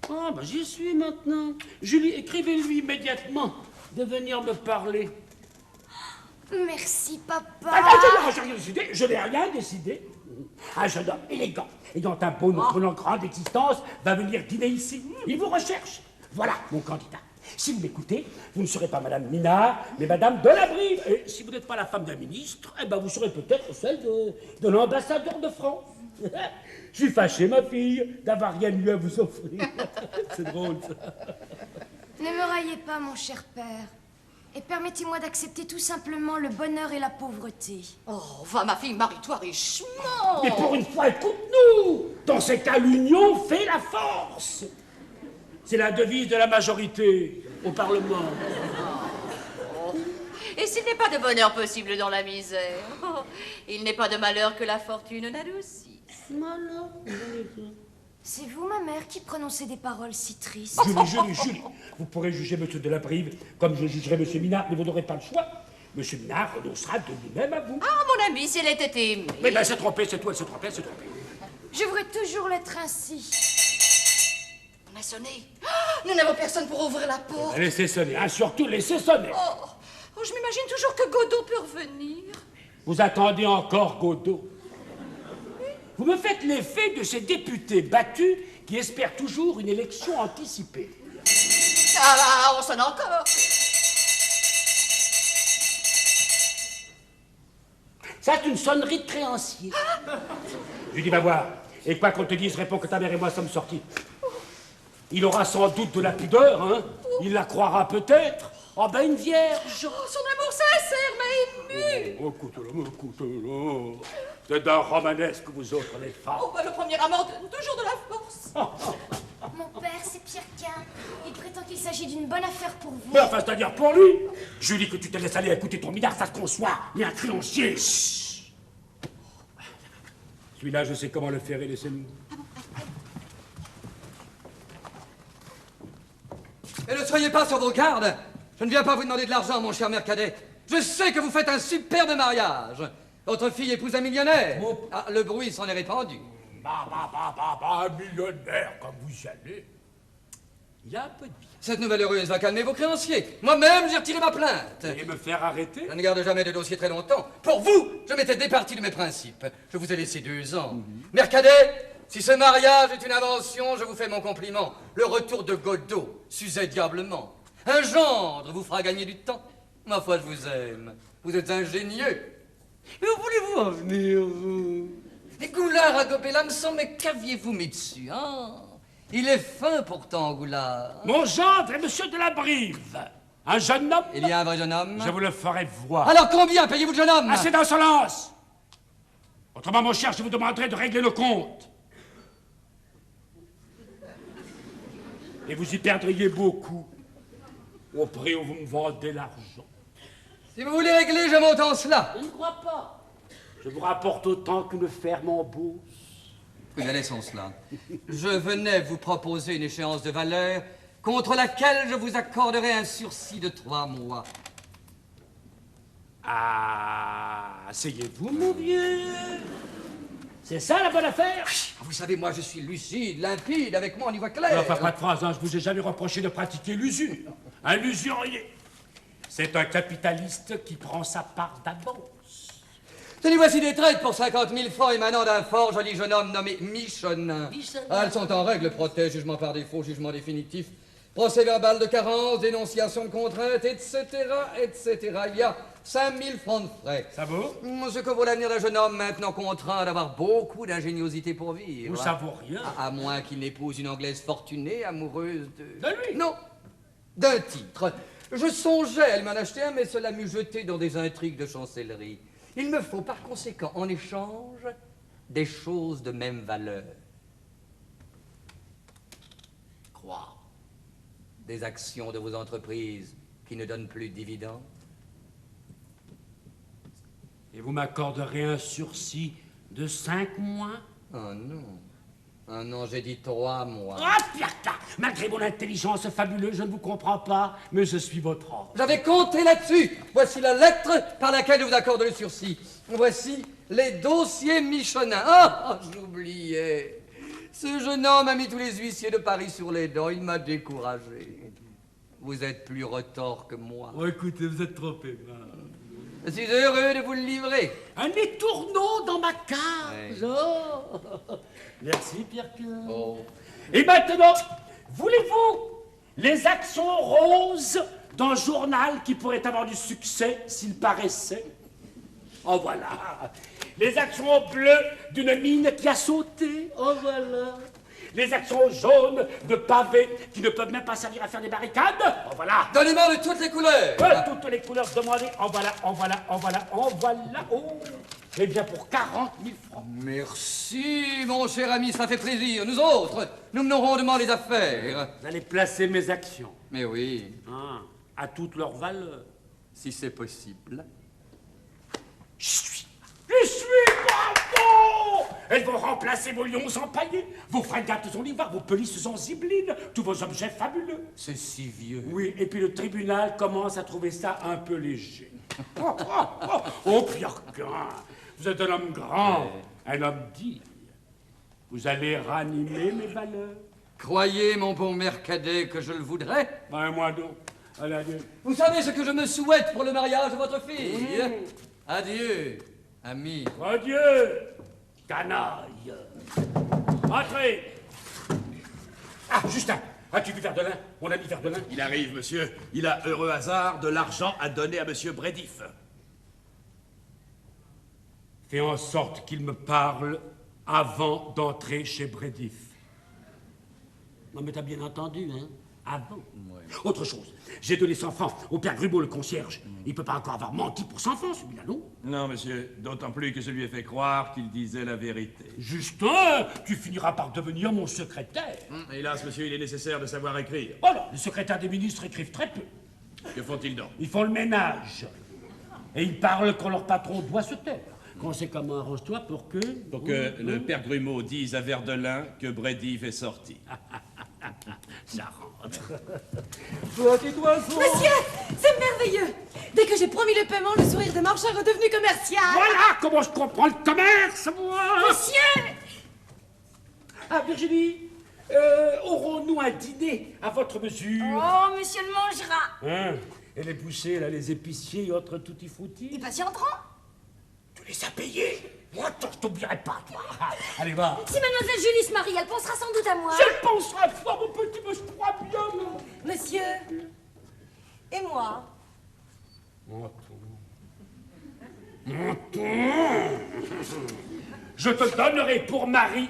Ah, ben j'y suis maintenant. Julie, écrivez-lui immédiatement de venir me parler. Merci, papa. Je n'ai rien décidé, je n'ai rien décidé. Un jeune homme élégant, ayant un beau nom, prenant grande existence, va venir dîner ici. Il vous recherche. Voilà mon candidat. Si vous m'écoutez, vous ne serez pas Madame Minard, mais Madame Delabrive. Et si vous n'êtes pas la femme d'un ministre, eh ben vous serez peut-être celle de l'ambassadeur de France. Je suis fâché, ma fille, d'avoir rien de mieux à vous offrir. C'est drôle, ça. Ne me raillez pas, mon cher père. Et permettez-moi d'accepter tout simplement le bonheur et la pauvreté. Oh, va, ma fille, marie-toi richement. Mais pour une fois, écoute-nous. Dans ces cas, l'union fait la force. C'est la devise de la majorité au Parlement. Oh. Et s'il n'est pas de bonheur possible dans la misère, oh, il n'est pas de malheur que la fortune n'adoucisse. Malheur. C'est vous, ma mère, qui prononcez des paroles si tristes. Julie. Vous pourrez juger M. Delabrive comme je jugerai M. Minard, mais vous n'aurez pas le choix. M. Minard renoncera de lui-même à vous. Ah, mon ami, si elle était aimée. Mais ben, elle s'est trompée, c'est tout, elle s'est trompée, Je voudrais toujours l'être ainsi. On a sonné. Oh, nous n'avons personne pour ouvrir la porte. Laissez sonner, hein, surtout laissez sonner. Oh, je m'imagine toujours que Godot peut revenir. Vous attendez encore Godot. Vous me faites l'effet de ces députés battus qui espèrent toujours une élection anticipée. Ah, on sonne encore. Ça, c'est une sonnerie de créancier. Julie, va voir. Et quoi qu'on te dise, réponds que ta mère et moi sommes sortis. Il aura sans doute de la pudeur, hein. Il la croira peut-être. Oh ben, une vierge. Oh, son amour sincère m'a ému. Oh, écoute-le. C'est d'un romanesque, vous autres, les femmes. Oh, ben, le premier amant donne toujours de la force. Mon père, c'est Pierre Quint. Il prétend qu'il s'agit d'une bonne affaire pour vous. Mais enfin, c'est-à-dire pour lui. Julie, que tu te laisses aller écouter ton Minard, ça se conçoit. Mais un créancier. Chut. Celui-là, je sais comment le faire et laissez-nous. Et ne soyez pas sur vos gardes. Je ne viens pas vous demander de l'argent, mon cher Mercadet. Je sais que vous faites un superbe mariage. Votre fille épouse un millionnaire. Ah, le bruit s'en est répandu. Un millionnaire comme vous y allez. Il a un peu de vie. Cette nouvelle heureuse va calmer vos créanciers. Moi-même, j'ai retiré ma plainte. Et me faire arrêter? Je ne garde jamais de dossier très longtemps. Pour vous, je m'étais départi de mes principes. Je vous ai laissé 2 ans. Mercadet, si ce mariage est une invention, je vous fais mon compliment. Le retour de Godot s'usait diablement. Un gendre vous fera gagner du temps. Ma foi, je vous aime. Vous êtes ingénieux. Mais où voulez-vous en venir, vous? Les goulards à gober l'hameçon, mais qu'aviez-vous mis dessus, hein? Il est fin pourtant, Goulard. Mon gendre est monsieur Delabrive. Un jeune homme? Il y a un vrai jeune homme? Je vous le ferai voir. Alors combien payez-vous le jeune homme? Assez d'insolence! Autrement, mon cher, je vous demanderai de régler le compte. Et vous y perdriez beaucoup au prix où vous me vendez l'argent. Si vous voulez régler, je monte en cela. Je ne crois pas. Je vous rapporte autant qu'une ferme en bourse. Bien, laissons cela. Je venais vous proposer une échéance de valeur contre laquelle je vous accorderai un sursis de 3 mois. Ah, asseyez-vous, mon vieux. C'est ça la bonne affaire? Vous savez, moi, je suis lucide, limpide. Avec moi, on y voit clair. Enfin, pas de phrase, hein. Je vous ai jamais reproché de pratiquer l'usure. Un usurier. C'est un capitaliste qui prend sa part d'avance. Tenez, voici des traites pour 50 000 francs émanant d'un fort joli jeune homme nommé Michonin. Ah, elles sont en règle, protège, jugement par défaut, jugement définitif, procès verbal de carence, dénonciation de contrainte, etc., etc. Il y a 5000 francs de frais. Ça vaut? Ce que vaut l'avenir d'un jeune homme maintenant contraint d'avoir beaucoup d'ingéniosité pour vivre. Ça vaut rien. À moins qu'il n'épouse une Anglaise fortunée, amoureuse de... De lui? Non, d'un titre. Je songeais à m'en acheter un, mais cela m'eût jeté dans des intrigues de chancellerie. Il me faut par conséquent, en échange, des choses de même valeur. Quoi? Des actions de vos entreprises qui ne donnent plus de dividendes. Et vous m'accorderez un sursis de 5 mois? Oh non. Ah non, j'ai dit 3 mois. Ah, Pierre, malgré mon intelligence fabuleuse, je ne vous comprends pas, mais je suis votre homme. J'avais compté là-dessus. Voici la lettre par laquelle je vous accorde le sursis. Voici les dossiers Michelin. Ah, j'oubliais. Ce jeune homme a mis tous les huissiers de Paris sur les dents. Il m'a découragé. Vous êtes plus retors que moi. Oh, écoutez, vous êtes trop aimable. Je suis heureux de vous le livrer. Un étourneau dans ma cage. Ouais. Oh. Merci, Pierre. Oh. Et maintenant, voulez-vous les actions roses d'un journal qui pourrait avoir du succès s'il paraissait? Oh voilà. Les actions bleues d'une mine qui a sauté. Oh voilà. Les actions jaunes de pavés qui ne peuvent même pas servir à faire des barricades. Oh voilà. Donnez-moi de toutes les couleurs. Toutes les couleurs demandées. En voilà, en voilà, en voilà, en voilà. Oh. Eh bien, pour 40 000 francs. Merci, mon cher ami, ça fait plaisir. Nous autres, nous menons rondement les affaires. Vous allez placer mes actions. Mais oui, À toute leur valeur. si c'est possible. Je suis bravo! Elles vont remplacer vos lions empaillés, vos frégates en ivoire, vos pelisses en zibeline, tous vos objets fabuleux. C'est si vieux. Oui, et puis le tribunal commence à trouver ça un peu léger. Oh, Pierre Quin, vous êtes un homme grand, un homme digne. Vous allez ranimer mes valeurs. Croyez, mon bon Mercadet, que je le voudrais. Ben, moi donc. Allez, adieu. Vous savez ce que je me souhaite pour le mariage de votre fille. Adieu, ami. Adieu, canaille. Entrez. Ah, Justin, as-tu vu Verdelin, mon ami Verdelin? Il arrive, monsieur. Il a, heureux hasard, de l'argent à donner à monsieur Brédif. Fais en sorte qu'il me parle avant d'entrer chez Brédif. Non, mais t'as bien entendu, hein? Avant. Ouais. Autre chose, j'ai donné 100 francs au père Grumeau, le concierge. Il peut pas encore avoir menti pour 100 francs, celui-là, non? Non, monsieur. D'autant plus que je lui ai fait croire qu'il disait la vérité. Justin, tu finiras par devenir mon secrétaire. Hélas, monsieur, il est nécessaire de savoir écrire. Voilà, les secrétaires des ministres écrivent très peu. Que font-ils donc? Ils font le ménage. Et ils parlent quand leur patron doit se taire. Conséquemment, arrange-toi pour que... Pour que le père Grumeau dise à Verdelin que Brédif est sorti. Ça rentre. Monsieur, c'est merveilleux. Dès que j'ai promis le paiement, le sourire de marchand est redevenu commercial. Voilà comment je comprends le commerce, moi. Monsieur! Ah, Virginie, aurons-nous un dîner à votre mesure? Oh, monsieur le mangera. Hein? Et les bouchers, là, les épiciers et autres tutti-frutti? Il patienteront. Tu les as payés? Moi, je t'oublierai pas, toi. Allez, va. Si mademoiselle Julie se marie, elle pensera sans doute à moi. Je penserai à toi, mon petit, mais je crois bien. Monsieur, et moi? Je te donnerai pour mari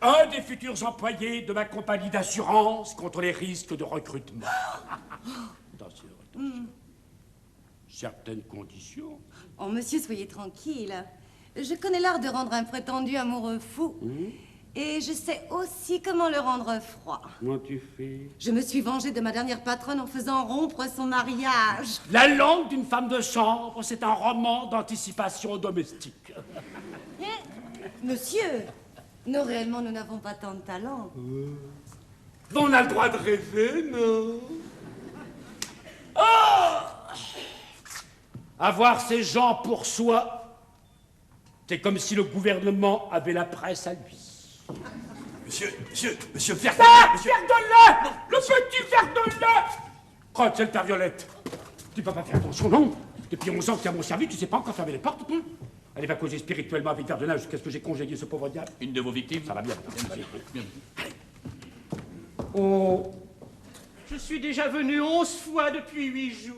un des futurs employés de ma compagnie d'assurance contre les risques de recrutement. Attention, certaines conditions. Oh, monsieur, soyez tranquille. Je connais l'art de rendre un prétendu amoureux fou. Et je sais aussi comment le rendre froid. Comment tu fais? Je me suis vengée de ma dernière patronne en faisant rompre son mariage. La langue d'une femme de chambre, c'est un roman d'anticipation domestique. Monsieur, non, réellement, nous n'avons pas tant de talent. On a le droit de rêver, non? Oh! Avoir ces gens pour soi, c'est comme si le gouvernement avait la presse à lui. Monsieur Verdelin! Ah, Monsieur... Verdelin! Le petit Verdelin! Crotte, c'est le père Violette. Tu peux pas faire attention, non? Depuis 11 ans que tu es à mon service, tu sais pas encore fermer les portes, toi? Allez, va causer spirituellement avec Verdelin jusqu'à ce que j'ai congédié ce pauvre diable. Une de vos victimes? Ça va bien. Bien. Oh, Je suis déjà venu 11 fois depuis 8 jours.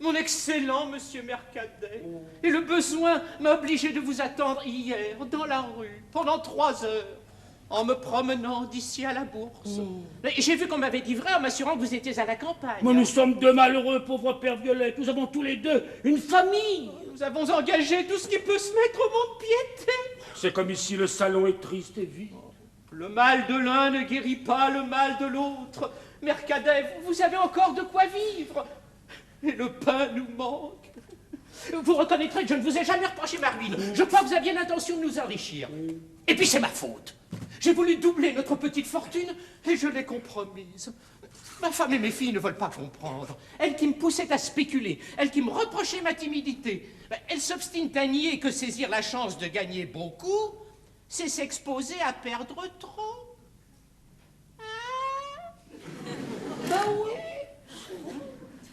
Mon excellent monsieur Mercadet. Et le besoin m'a obligé de vous attendre hier, dans la rue, pendant 3 heures, en me promenant d'ici à la bourse. J'ai vu qu'on m'avait dit vrai en m'assurant que vous étiez à la campagne. Mais nous sommes deux malheureux, pauvre Père Violette. Nous avons tous les deux une famille. Nous avons engagé tout ce qui peut se mettre au mot de piété. C'est comme ici, le salon est triste et vide. Le mal de l'un ne guérit pas le mal de l'autre. Mercadet, vous avez encore de quoi vivre. Et le pain nous manque. Vous reconnaîtrez que je ne vous ai jamais reproché ma ruine. Je crois que vous aviez l'intention de nous enrichir. Et puis c'est ma faute. J'ai voulu doubler notre petite fortune et je l'ai compromise. Ma femme et mes filles ne veulent pas comprendre. Elles qui me poussaient à spéculer, elles qui me reprochaient ma timidité, elles s'obstinent à nier que saisir la chance de gagner beaucoup, c'est s'exposer à perdre trop. Hein? Ben oui.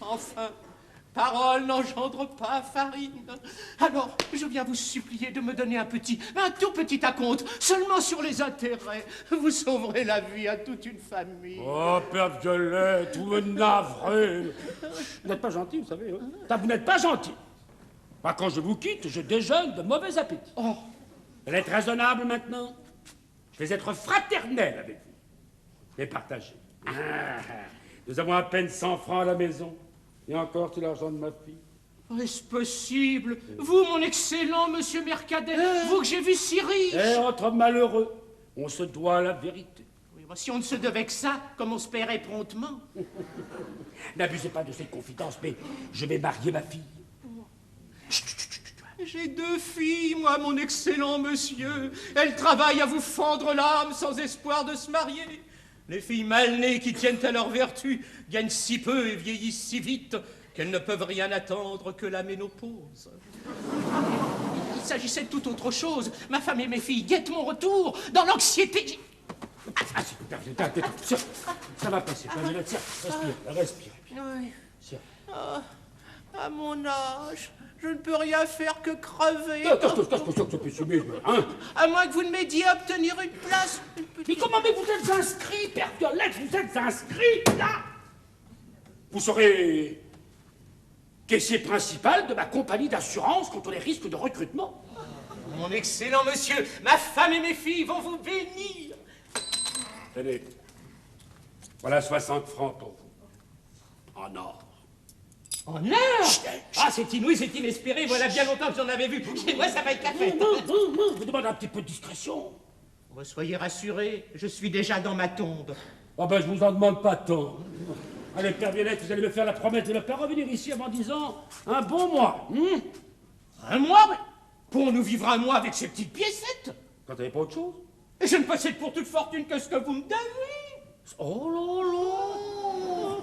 Enfin, parole n'engendre pas farine. Alors, je viens vous supplier de me donner un tout petit acompte, seulement sur les intérêts. Vous sauverez la vie à toute une famille. Oh, Père Violette, vous me navrez. Vous n'êtes pas gentil, vous savez. Hein? Vous n'êtes pas gentil. Bah, quand je vous quitte, je déjeune de mauvais appétit. Oh. Elle est raisonnable maintenant. Je vais être fraternel avec vous. Et partager. Nous avons à peine 100 francs à la maison. Et encore, c'est l'argent de ma fille. Est-ce possible? Vous, mon excellent monsieur Mercadet, vous que j'ai vu si riche. Et entre malheureux, on se doit la vérité. Oui, bah, si on ne se devait que ça, comme on se paierait promptement. N'abusez pas de cette confidence, mais je vais marier ma fille. J'ai 2 filles, moi, mon excellent monsieur. Elles travaillent à vous fendre l'âme sans espoir de se marier. Les filles mal nées qui tiennent à leur vertu gagnent si peu et vieillissent si vite qu'elles ne peuvent rien attendre que la ménopause. Il s'agissait de toute autre chose. Ma femme et mes filles guettent mon retour dans l'anxiété. Ah, ça va passer, respire. Oui. Tiens. À mon âge, je ne peux rien faire que crever. À moins que vous ne m'aidiez à obtenir une place. Mais comment vous êtes inscrit, Père Violette? Vous êtes inscrit, là. Vous serez caissier principal de ma compagnie d'assurance contre les risques de recrutement. Mon excellent monsieur, ma femme et mes filles vont vous bénir. Tenez, voilà 60 francs pour vous. En or. En or? Ah, c'est inouï, c'est inespéré. Voilà bien longtemps que j'en avais vu. Chez moi, ça va être la fête. Je vous demande un petit peu de discrétion. Soyez rassurés, je suis déjà dans ma tombe. Oh ben, je vous en demande pas tant. Allez, Père Violette, vous allez me faire la promesse de ne pas revenir ici avant 10 ans. Un bon mois. Un mois? Mais pourrons-nous vivre un mois avec ces petites piécettes? Quand t'avais pas autre chose? Et je ne possède pour toute fortune que ce que vous me devez. Oh là là!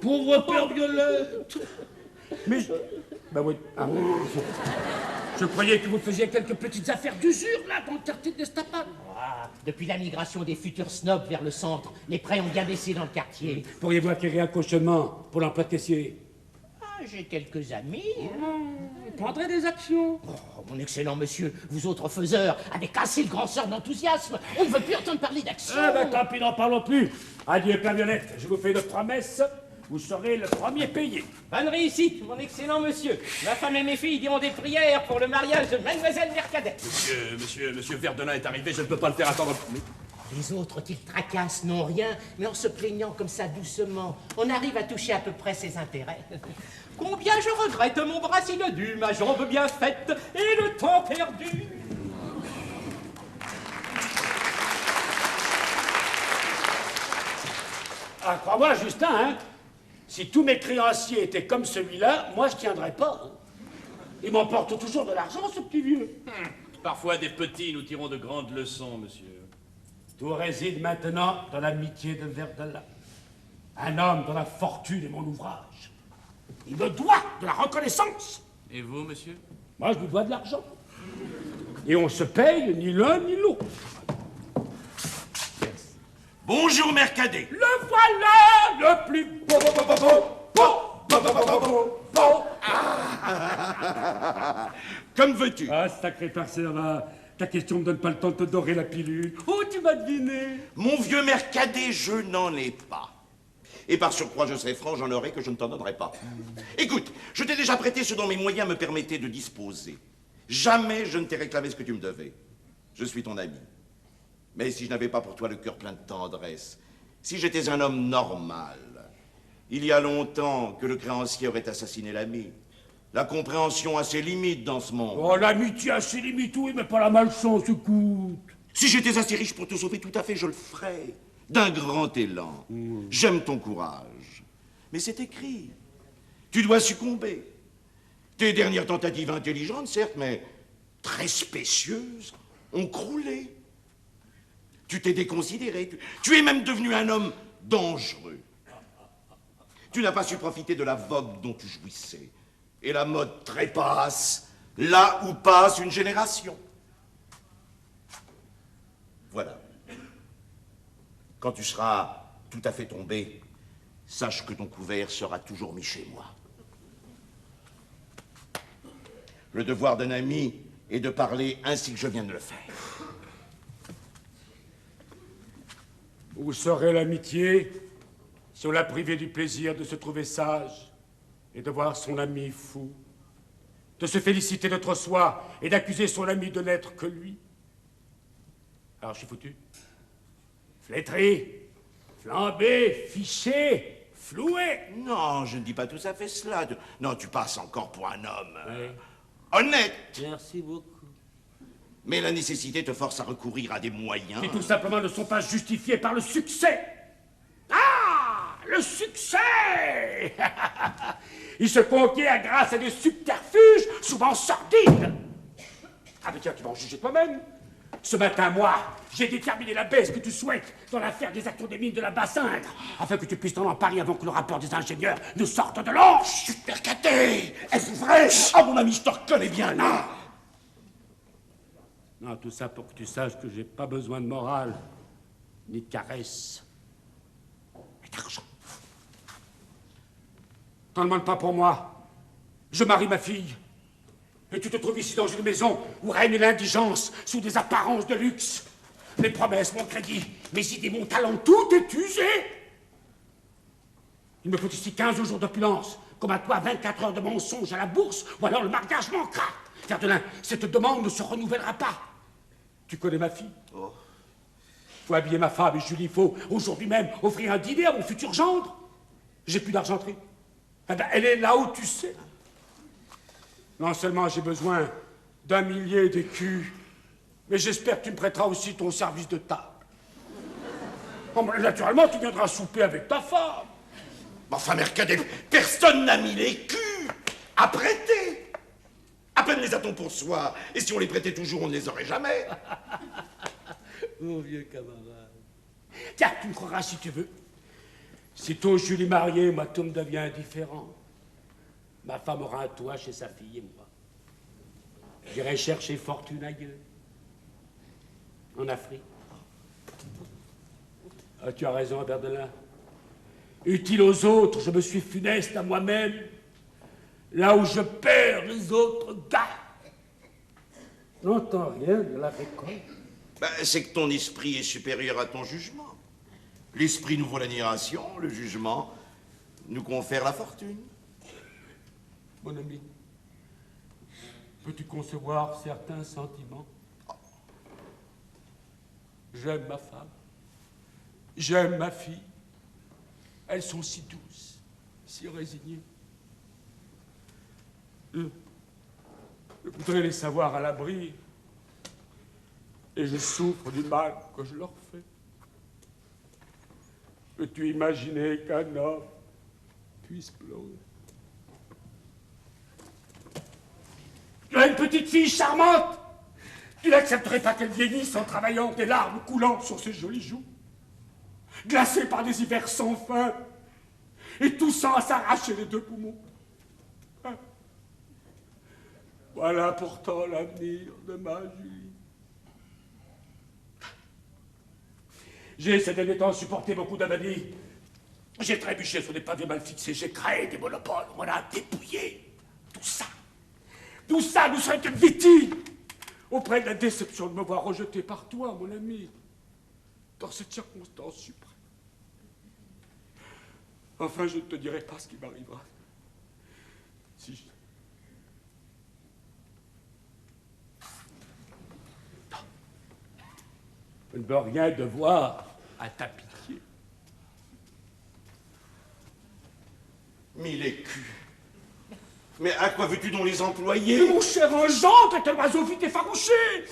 Pauvre Père Violette! Mais je... Ben oui. Je croyais que vous faisiez quelques petites affaires d'usure, là, dans le quartier d'Estapade. Depuis la migration des futurs snobs vers le centre, les prêts ont bien baissé dans le quartier. Pourriez-vous acquérir un cautionnement pour l'emploi de caissier? J'ai quelques amis. Je prendrai des actions. Oh, mon excellent monsieur, vous autres faiseurs, avez cassé le grand sort d'enthousiasme. On ne veut plus entendre parler d'actions. Ah ben tant pis, n'en parlons plus. Adieu, Père Violette, je vous fais une promesse. Vous serez le premier payé. Bonne réussite, mon excellent monsieur. Ma femme et mes filles diront des prières pour le mariage de Mademoiselle Mercadet. Monsieur Verdelin est arrivé, je ne peux pas le faire attendre. Mais... Les autres qu'ils tracassent n'ont rien, mais en se plaignant comme ça doucement, on arrive à toucher à peu près ses intérêts. Combien je regrette mon bras si dû, ma jambe bien faite et le temps perdu. Ah, crois-moi, Justin, hein, si tous mes créanciers étaient comme celui-là, moi je tiendrais pas. Hein. Il m'emporte toujours de l'argent, ce petit vieux. Parfois, des petits, nous tirons de grandes leçons, monsieur. Tout réside maintenant dans l'amitié de Verdelin. Un homme dont la fortune est mon ouvrage. Il me doit de la reconnaissance. Et vous, monsieur? Moi, je lui dois de l'argent. Et on se paye ni l'un ni l'autre. Bonjour, Mercadet. Le voilà, le plus beau. Comme veux-tu? Ah, sacré Parcera, ta question me donne pas le temps de te dorer la pilule. Oh, tu m'as deviné. Mon vieux Mercadet, je n'en ai pas. Et par surcroît, je serai franc, j'en aurai que je ne t'en donnerai pas. Écoute, je t'ai déjà prêté ce dont mes moyens me permettaient de disposer. Jamais je ne t'ai réclamé ce que tu me devais. Je suis ton ami. Mais si je n'avais pas pour toi le cœur plein de tendresse, si j'étais un homme normal, il y a longtemps que le créancier aurait assassiné l'ami. La compréhension a ses limites dans ce monde. Oh, l'amitié a ses limites, oui, mais pas la malchance, écoute. Si j'étais assez riche pour te sauver, tout à fait, je le ferais. D'un grand élan. J'aime ton courage. Mais c'est écrit. Tu dois succomber. Tes dernières tentatives intelligentes, certes, mais très spécieuses, ont croulé. Tu t'es déconsidéré. Tu es même devenu un homme dangereux. Tu n'as pas su profiter de la vogue dont tu jouissais. Et la mode trépasse là où passe une génération. Voilà. Quand tu seras tout à fait tombé, sache que ton couvert sera toujours mis chez moi. Le devoir d'un ami est de parler ainsi que je viens de le faire. Où serait l'amitié si on l'a privé du plaisir de se trouver sage et de voir son ami fou, de se féliciter d'être soi et d'accuser son ami de n'être que lui? Alors je suis foutu. Flétri, flambé, fiché, floué. Non, je ne dis pas tout à fait cela. Non, tu passes encore pour un homme honnête. Merci beaucoup. Mais la nécessité te force à recourir à des moyens. Qui tout simplement ne sont pas justifiés par le succès. Ah, le succès. Il se conquiert grâce à des subterfuges souvent sordides. Ah mais tiens, tu vas en juger toi-même. Ce matin, moi, j'ai déterminé la baisse que tu souhaites dans l'affaire des acteurs des mines de la Basse-Indre, afin que tu puisses t'en emparer avant que le rapport des ingénieurs ne sorte de l'ange. Chut, Mercader! Est-ce vrai? Oh, mon ami, je te reconnais bien, là. Non, tout ça pour que tu saches que j'ai pas besoin de morale, ni de caresse, mais d'argent. T'en demandes pas pour moi. Je marie ma fille. Et tu te trouves ici dans une maison où règne l'indigence sous des apparences de luxe. Mes promesses, mon crédit, mes idées, mon talent, tout est usé. Il me faut ici 15 jours d'opulence, comme à toi 24 heures de mensonge à la bourse, ou alors le mariage manquera. Verdelin, cette demande ne se renouvellera pas. Tu connais ma fille? Oh. Faut habiller ma femme et Julie, faut aujourd'hui même offrir un dîner à mon futur gendre. J'ai plus d'argenterie. Eh ben, elle est là où tu sais. Non seulement j'ai besoin d'1 millier d'écus, mais j'espère que tu me prêteras aussi ton service de table. Oh, naturellement, tu viendras souper avec ta femme. Enfin, Mercader, personne n'a mis les culs à prêter. À peine les a-t-on pour soi, et si on les prêtait toujours, on ne les aurait jamais. Mon vieux camarade. Tiens, tu me croiras si tu veux. Sitôt Julie mariée, moi, tout me devient indifférent. Ma femme aura un toit chez sa fille et moi. J'irai chercher fortune ailleurs. En Afrique. Ah, tu as raison, Verdelin. Utile aux autres, je me suis funeste à moi-même. Là où je perds, les autres gagnent. Je n'entends rien de la récolte. Ben, c'est que ton esprit est supérieur à ton jugement. L'esprit nous vaut l'admiration, le jugement nous confère la fortune. Mon ami, peux-tu concevoir certains sentiments? J'aime ma femme, j'aime ma fille. Elles sont si douces, si résignées. Je voudrais les savoir à l'abri, et je souffre du mal que je leur fais. Peux-tu imaginer qu'un homme puisse pleurer? Tu as une petite fille charmante. Tu n'accepterais pas qu'elle vieillisse en travaillant, des larmes coulant sur ses jolies joues, glacée par des hivers sans fin, et toussant à s'arracher les 2 poumons. Hein? Voilà pourtant l'avenir de ma Julie. J'ai ces derniers temps supporté beaucoup d'avanies. J'ai trébuché sur des pavés mal fixés, j'ai créé des monopoles, on a dépouillé. Tout ça nous serait une victime auprès de la déception de me voir rejeté par toi, mon ami, dans cette circonstance suprême. Enfin, je ne te dirai pas ce qui m'arrivera. Si je... Non. Je ne veux rien devoir à ta pitié. 1000 écus. Mais à quoi veux-tu donc les employer? Mais mon cher engendre est un oiseau vite effarouché.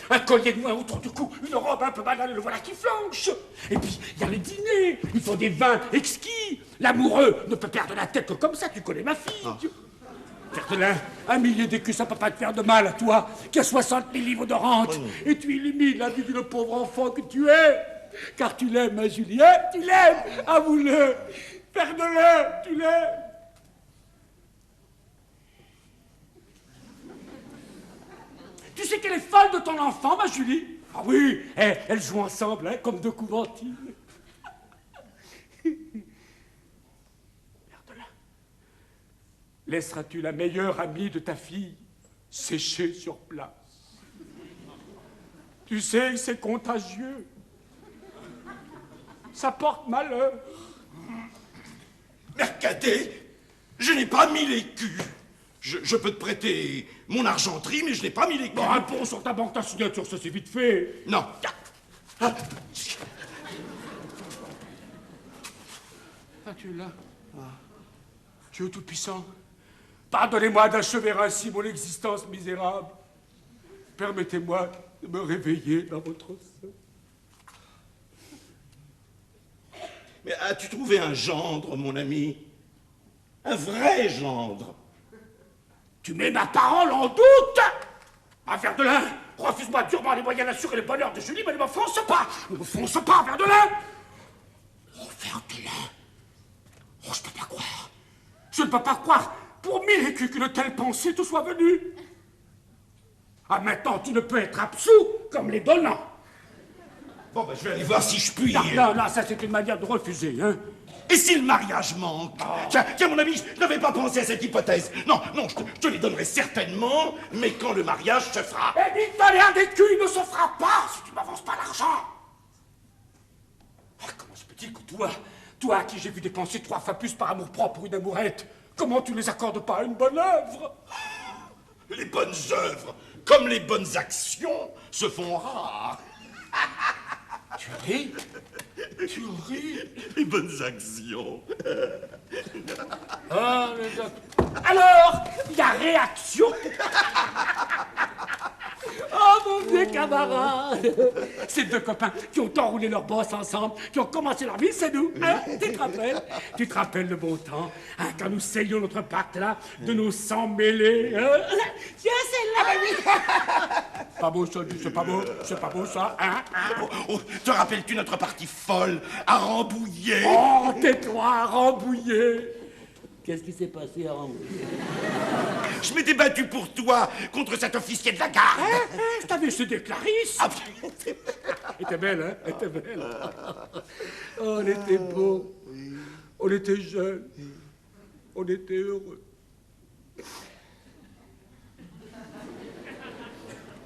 Un collier de moins autour du cou, une robe un peu banale, le voilà qui flanche. Et puis, il y a les dîners, il faut des vins exquis. L'amoureux ne peut perdre la tête que comme ça, tu connais ma fille. Verdelin, 1 millier d'écus, ça peut pas te faire de mal à toi, qui a 60 000 livres de rente. Et tu illumines la vie d'une pauvre enfant que tu es. Car tu l'aimes, hein, Julien, tu l'aimes, avoue-le. Verdelin, tu l'aimes. Tu sais qu'elle est folle de ton enfant, ma Julie? Ah oui, elles jouent ensemble, hein, comme deux couventines. Verdelin, laisseras-tu la meilleure amie de ta fille sécher sur place? Tu sais que c'est contagieux. Ça porte malheur. Mercadet, je n'ai pas 1000 écus. Je peux te prêter mon argenterie, mais je n'ai pas 1000 écus. Bon, un pont sur ta banque, ta signature, ça c'est vite fait. Non. Ah, tu es là. Dieu Tout-Puissant, pardonnez-moi d'achever ainsi mon existence misérable. Permettez-moi de me réveiller dans votre sein. Mais as-tu trouvé un gendre, mon ami? Un vrai gendre? Tu mets ma parole en doute? Ah, Verdelin, refuse-moi durement les moyens d'assurer le bonheur de Julie, mais ne me fonce pas! Ne me fonce pas, Verdelin! Oh, Verdelin! Oh, je ne peux pas croire! Je ne peux pas croire pour 1000 écus qu'une telle pensée te soit venue! Ah, maintenant, tu ne peux être absous comme les donnants! Bon, ben, je vais aller voir si je puis... Non, ça c'est une manière de refuser, hein? Et si le mariage manque? Tiens, mon ami, je n'avais pas pensé à cette hypothèse. Non, je te les donnerai certainement, mais quand le mariage se fera... Eh bien, donner un d'écus, il ne se fera pas si tu ne m'avances pas l'argent. Ah, comment se peut-il que toi à qui j'ai vu dépenser 3 fois plus par amour-propre pour une amourette, comment tu ne les accordes pas à une bonne œuvre? Les bonnes œuvres, comme les bonnes actions, se font rares. Tu ris? Tu ris? Les bonnes actions. Ah, alors, il y a réaction. Oh, mon vieux camarade. Ces deux copains qui ont enroulé leur bosse ensemble, qui ont commencé leur vie, c'est nous. Hein? Tu te rappelles? Tu te rappelles le bon temps, hein, quand nous scellions notre pacte, là, de nos sangs mêlés, hein? Tiens, c'est là! Oui. Pas beau, ça, c'est pas beau, ça, hein? Te rappelles-tu notre partie folle à Rambouillet? Oh, tais-toi, à Rambouillet! Qu'est-ce qui s'est passé à Rambouillet? Je m'étais battu pour toi contre cet officier de la garde. Je t'avais cédé Clarisse. Ah, elle était belle, hein? Elle était belle. Oh, on était beaux. On était jeunes. On était heureux.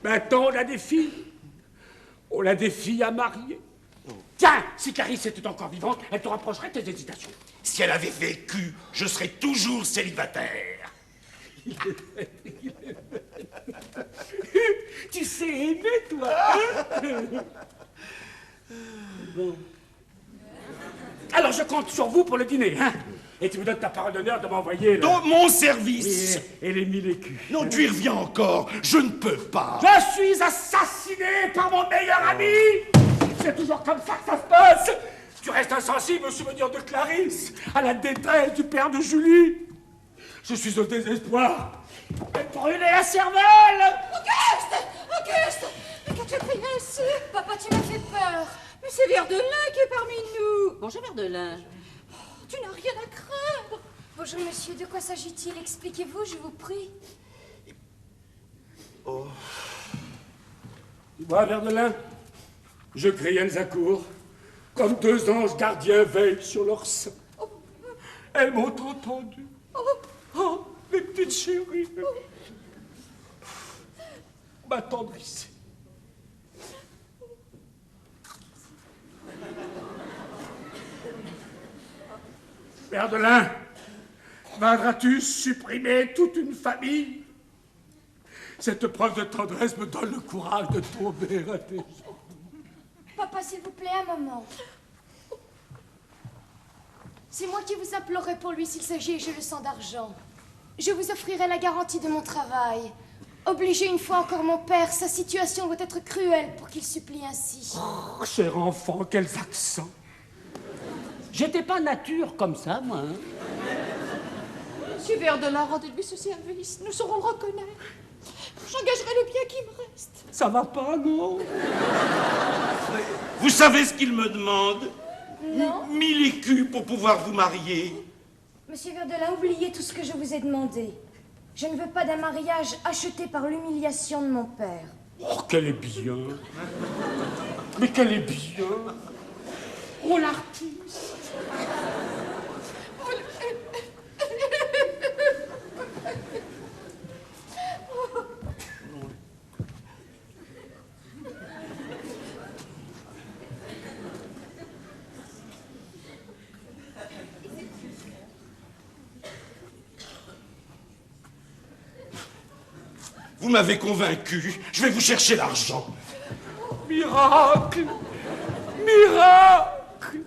Maintenant, on a des filles. On a des filles à marier. Tiens, si Clarisse était encore vivante, elle te rapprocherait de tes hésitations. Si elle avait vécu, je serais toujours célibataire. Tu sais aimer, toi. Bon. Alors, je compte sur vous pour le dîner, hein? Et tu me donnes ta parole d'honneur de m'envoyer... Dans mon service. Et les 1000 écus. Non, tu y reviens encore. Je ne peux pas. Je suis assassiné par mon meilleur ami. C'est toujours comme ça que ça se passe. Tu restes insensible au souvenir de Clarisse, à la détresse du père de Julie. Je suis au désespoir. Elle brûlait la cervelle. Auguste! Mais qu'as-tu crié ainsi? Papa, tu m'as fait peur. Mais c'est Verdelin qui est parmi nous. Bonjour, Verdelin. Tu n'as rien à craindre. Bonjour, monsieur. De quoi s'agit-il? Expliquez-vous, je vous prie. Oh. Dis-moi, Verdelin, je crie Elzacourt, comme 2 anges gardiens veillent sur leur sein. Elles m'ont entendu. Oh, mes petites chéries. M'attendrissez. Verdelin, viendras-tu supprimer toute une famille? Cette preuve de tendresse me donne le courage de tomber à tes gens. Papa, s'il vous plaît, un moment. C'est moi qui vous implorerai pour lui s'il s'agit, et je le sens, d'argent. Je vous offrirai la garantie de mon travail. Obligez une fois encore mon père, sa situation doit être cruelle pour qu'il supplie ainsi. Oh, cher enfant, quels accents! J'étais pas nature comme ça, moi. Hein. Monsieur Verdelin, rendez-lui ce service. Nous saurons le reconnaître. J'engagerai le bien qui me reste. Ça va pas, non? Vous savez ce qu'il me demande? Non. 1000 écus pour pouvoir vous marier. Monsieur Verdelin, oubliez tout ce que je vous ai demandé. Je ne veux pas d'un mariage acheté par l'humiliation de mon père. Oh, qu'elle est bien! Mais qu'elle est bien! Oh, l'artiste! Vous m'avez convaincu. Je vais vous chercher l'argent. Miracle! Miracle!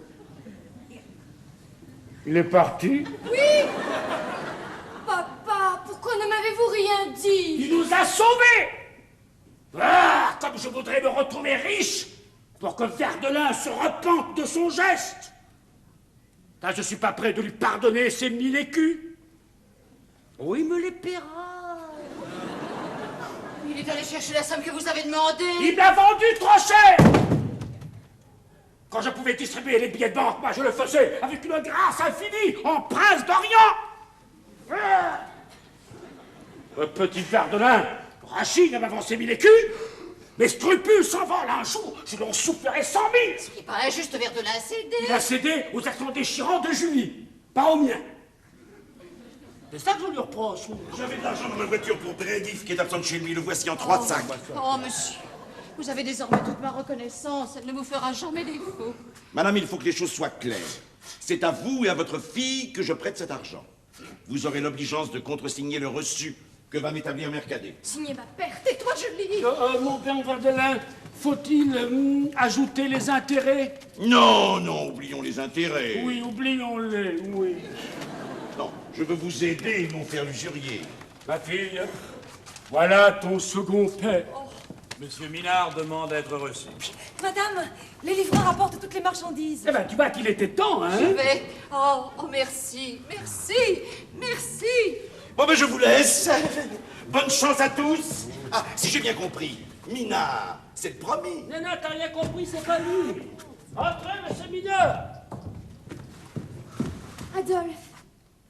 Il est parti? Oui! Papa, pourquoi ne m'avez-vous rien dit? Il nous a sauvés! Ah, comme je voudrais me retrouver riche pour que Verdelin se repente de son geste! Là, je suis pas prêt de lui pardonner ses 1000 écus. Oh, il me les paiera. Il est allé chercher la somme que vous avez demandée. Il m'a vendu trop cher! Quand je pouvais distribuer les billets de banque, moi je le faisais avec une grâce infinie, en prince d'Orient! Le petit Verdelin, Rachid m'a avancé 1000 écus, mes scrupules s'envolent un jour, je l'en soufflerai 100 000! Ce qui n'est pas injuste, Verdelin a cédé. Il a cédé aux accents déchirants de Julie, pas aux miens. C'est ça que je lui reproche. J'avais de l'argent dans ma voiture pour Brédif qui est absent de chez lui. Le voici en 3 sacs. Oh, monsieur, vous avez désormais toute ma reconnaissance. Elle ne vous fera jamais défaut. Madame, il faut que les choses soient claires. C'est à vous et à votre fille que je prête cet argent. Vous aurez l'obligeance de contresigner le reçu que va m'établir Mercadet. Signez ma perte. Tais-toi, Julie. Mon père Verdelin, faut-il ajouter les intérêts? Non, non, oublions les intérêts. Oui, oublions-les, oui. Non, je veux vous aider, mon père l'usurier. Ma fille, voilà ton second père. Monsieur Minard demande à être reçu. Madame, les livreurs apportent toutes les marchandises. Eh ben, tu vois qu'il était temps, hein? Je vais. Oh, merci, merci, merci. Bon, ben, je vous laisse. Bonne chance à tous. Ah, si j'ai bien compris, Minard, c'est le promis. Non, non, t'as rien compris, c'est pas lui. Entrez, monsieur Mineur. Adolphe,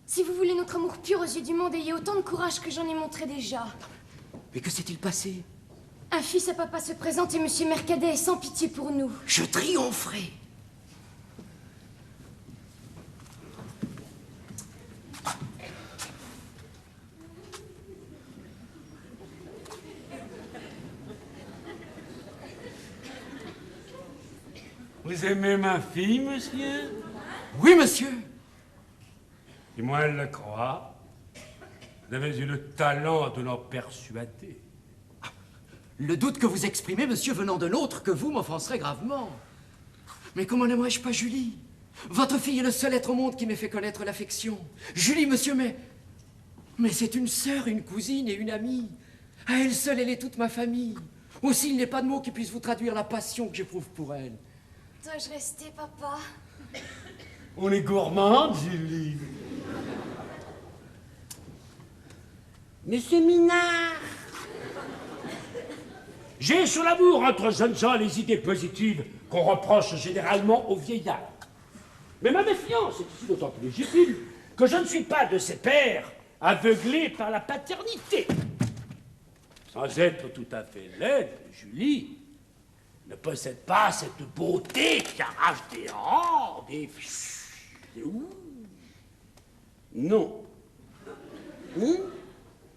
si vous voulez notre amour pur aux yeux du monde, ayez autant de courage que j'en ai montré déjà. Mais que s'est-il passé? Un fils à papa se présente et monsieur Mercadet est sans pitié pour nous. Je triompherai. Vous aimez ma fille, monsieur? Oui, monsieur. Du moins, elle le croit. Vous avez eu le talent de l'en persuader. Le doute que vous exprimez, monsieur, venant de l'autre que vous, m'offenserait gravement. Mais comment n'aimerais-je pas Julie? Votre fille est le seul être au monde qui m'ait fait connaître l'affection. Julie, monsieur, mais c'est une sœur, une cousine et une amie. À elle seule, elle est toute ma famille. Aussi, il n'est pas de mots qui puissent vous traduire la passion que j'éprouve pour elle. Dois-je rester, papa? On est gourmande, Julie. Monsieur Minard. J'ai sur l'amour entre jeunes gens les idées positives qu'on reproche généralement aux vieillards. Mais ma méfiance est ici d'autant plus légitime que je ne suis pas de ces pères aveuglés par la paternité. Sans être tout à fait laide, Julie ne possède pas cette beauté qui arrache des rangs, des... Ouh. Non.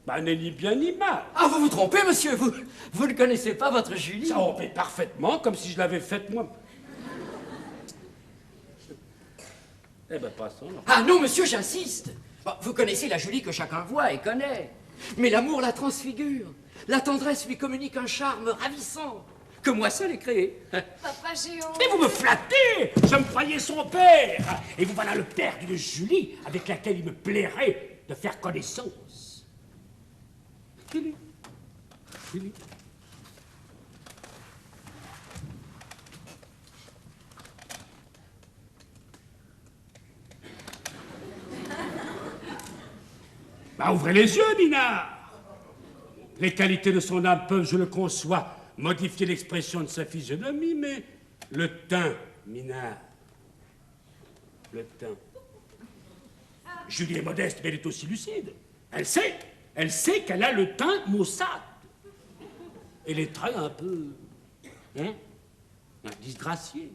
Bah, n'est ni bien ni mal. Ah, vous vous trompez, monsieur, vous ne connaissez pas votre Julie. Ça, on fait parfaitement, comme si je l'avais faite moi. Eh ben, passons. Ah non, monsieur, j'insiste. Bon, vous connaissez la Julie que chacun voit et connaît. Mais l'amour la transfigure. La tendresse lui communique un charme ravissant que moi seul ai créé. Papa, j'ai honte. Mais vous me flattez! Je me croyais son père! Et vous voilà le père d'une Julie avec laquelle il me plairait de faire connaissance. Julie. Julie. Bah, ouvrez les yeux, Minard! Les qualités de son âme peuvent, je le conçois, modifier l'expression de sa physionomie, mais le teint, Minard. Le teint. Julie est modeste, mais elle est aussi lucide. Elle sait qu'elle a le teint maussade. Et les traits un peu... hein? Disgraciés.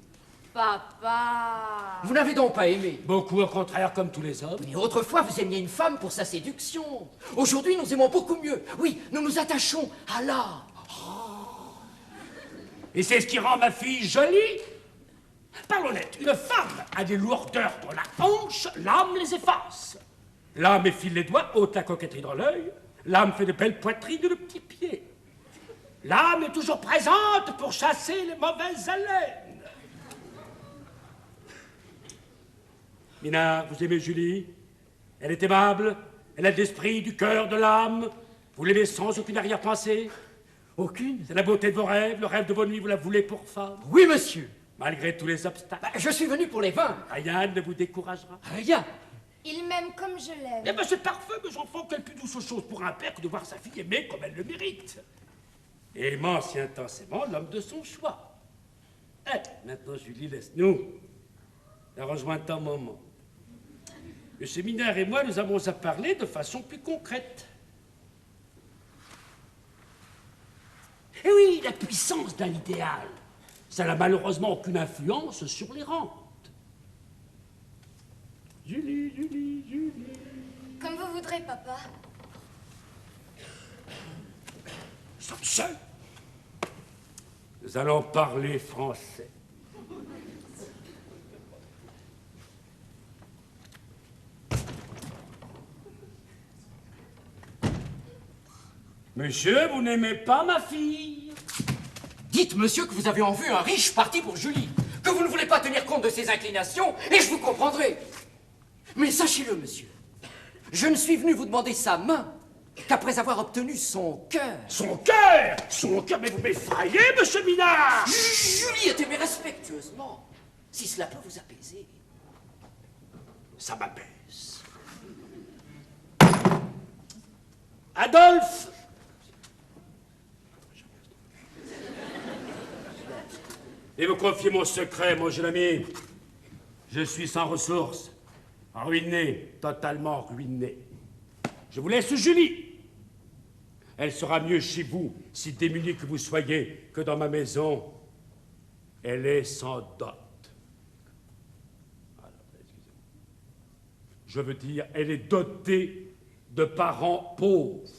Papa. Vous n'avez donc pas aimé? Beaucoup au contraire, comme tous les hommes. Mais autrefois, vous aimiez une femme pour sa séduction. Aujourd'hui, nous aimons beaucoup mieux. Oui, nous nous attachons à l'art. Et c'est ce qui rend ma fille jolie. Parlons net, une femme a des lourdeurs dans la hanche, l'âme les efface. L'âme effile les doigts, ôte la coquetterie dans l'œil. L'âme fait de belles poitrines et de petits pieds. L'âme est toujours présente pour chasser les mauvaises haleines. Minard, vous aimez Julie? Elle est aimable, elle a de l'esprit, du cœur, de l'âme. Vous l'aimez sans aucune arrière-pensée? Aucune. C'est la beauté de vos rêves, le rêve de vos nuits, vous la voulez pour femme? Oui, monsieur. Malgré tous les obstacles. Je suis venu pour les vaincre. Rien ne vous découragera. Rien. Il m'aime comme je l'aime. Eh ben c'est parfait, mes enfants, quelle plus douce chose pour un père que de voir sa fille aimée comme elle le mérite. Et aimant si intensément l'homme de son choix. Maintenant, Julie, laisse-nous la rejoindre un moment. Monsieur Minard et moi, nous avons à parler de façon plus concrète. Eh oui, la puissance d'un idéal, ça n'a malheureusement aucune influence sur les rentes. Julie, Julie, Julie. Comme vous voudrez, papa. Nous sommes seuls. Nous allons parler français. Monsieur, vous n'aimez pas ma fille? Dites, monsieur, que vous avez en vue un riche parti pour Julie, que vous ne voulez pas tenir compte de ses inclinations, et je vous comprendrai. Mais sachez-le, monsieur, je ne suis venu vous demander sa main qu'après avoir obtenu son cœur. Son cœur? Son cœur, mais vous m'effrayez, monsieur Minard! Julie est aimée respectueusement, si cela peut vous apaiser. Ça m'apaise. Adolphe! Et vous confiez mon secret, mon jeune ami. Je suis sans ressources, ruiné, totalement ruiné. Je vous laisse Julie. Elle sera mieux chez vous, si démunie que vous soyez, que dans ma maison. Elle est sans dot. Alors, excusez-moi. Je veux dire, elle est dotée de parents pauvres.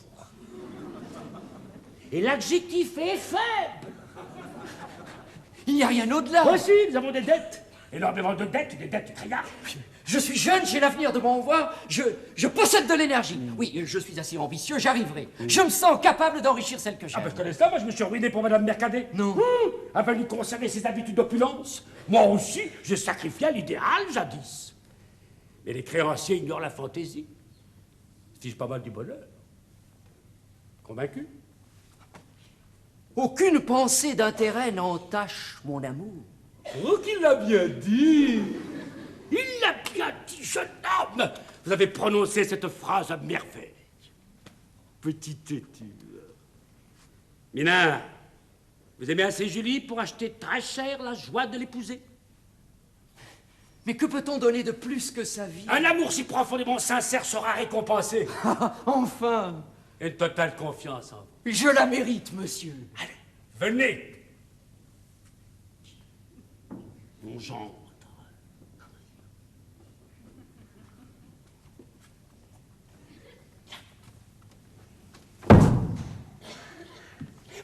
Et l'adjectif est faible. Il n'y a rien au-delà. Moi aussi, nous avons des dettes. Énormément de dettes, des dettes criardes. Je suis jeune, j'ai l'avenir devant moi, je possède de l'énergie. Oui, je suis assez ambitieux, j'arriverai. Je me sens capable d'enrichir celle que j'aime. Ah ben je connais ça, moi je me suis ruiné pour Madame Mercadet. Non. Afin de lui conserver ses habitudes d'opulence. Moi aussi, j'ai sacrifié à l'idéal jadis. Mais les créanciers ignorent la fantaisie. Fiche pas mal du bonheur. Convaincu? Aucune pensée d'intérêt n'entache mon amour. Oh, qu'il l'a bien dit! Il l'a bien dit, jeune homme! Vous avez prononcé cette phrase à merveille. Petit têtu. Minard, vous aimez assez Julie pour acheter très cher la joie de l'épouser? Mais que peut-on donner de plus que sa vie? Un amour si profondément sincère sera récompensé. Enfin! Et une totale confiance en vous. Je la mérite, monsieur. Allez, venez. Mon gendre.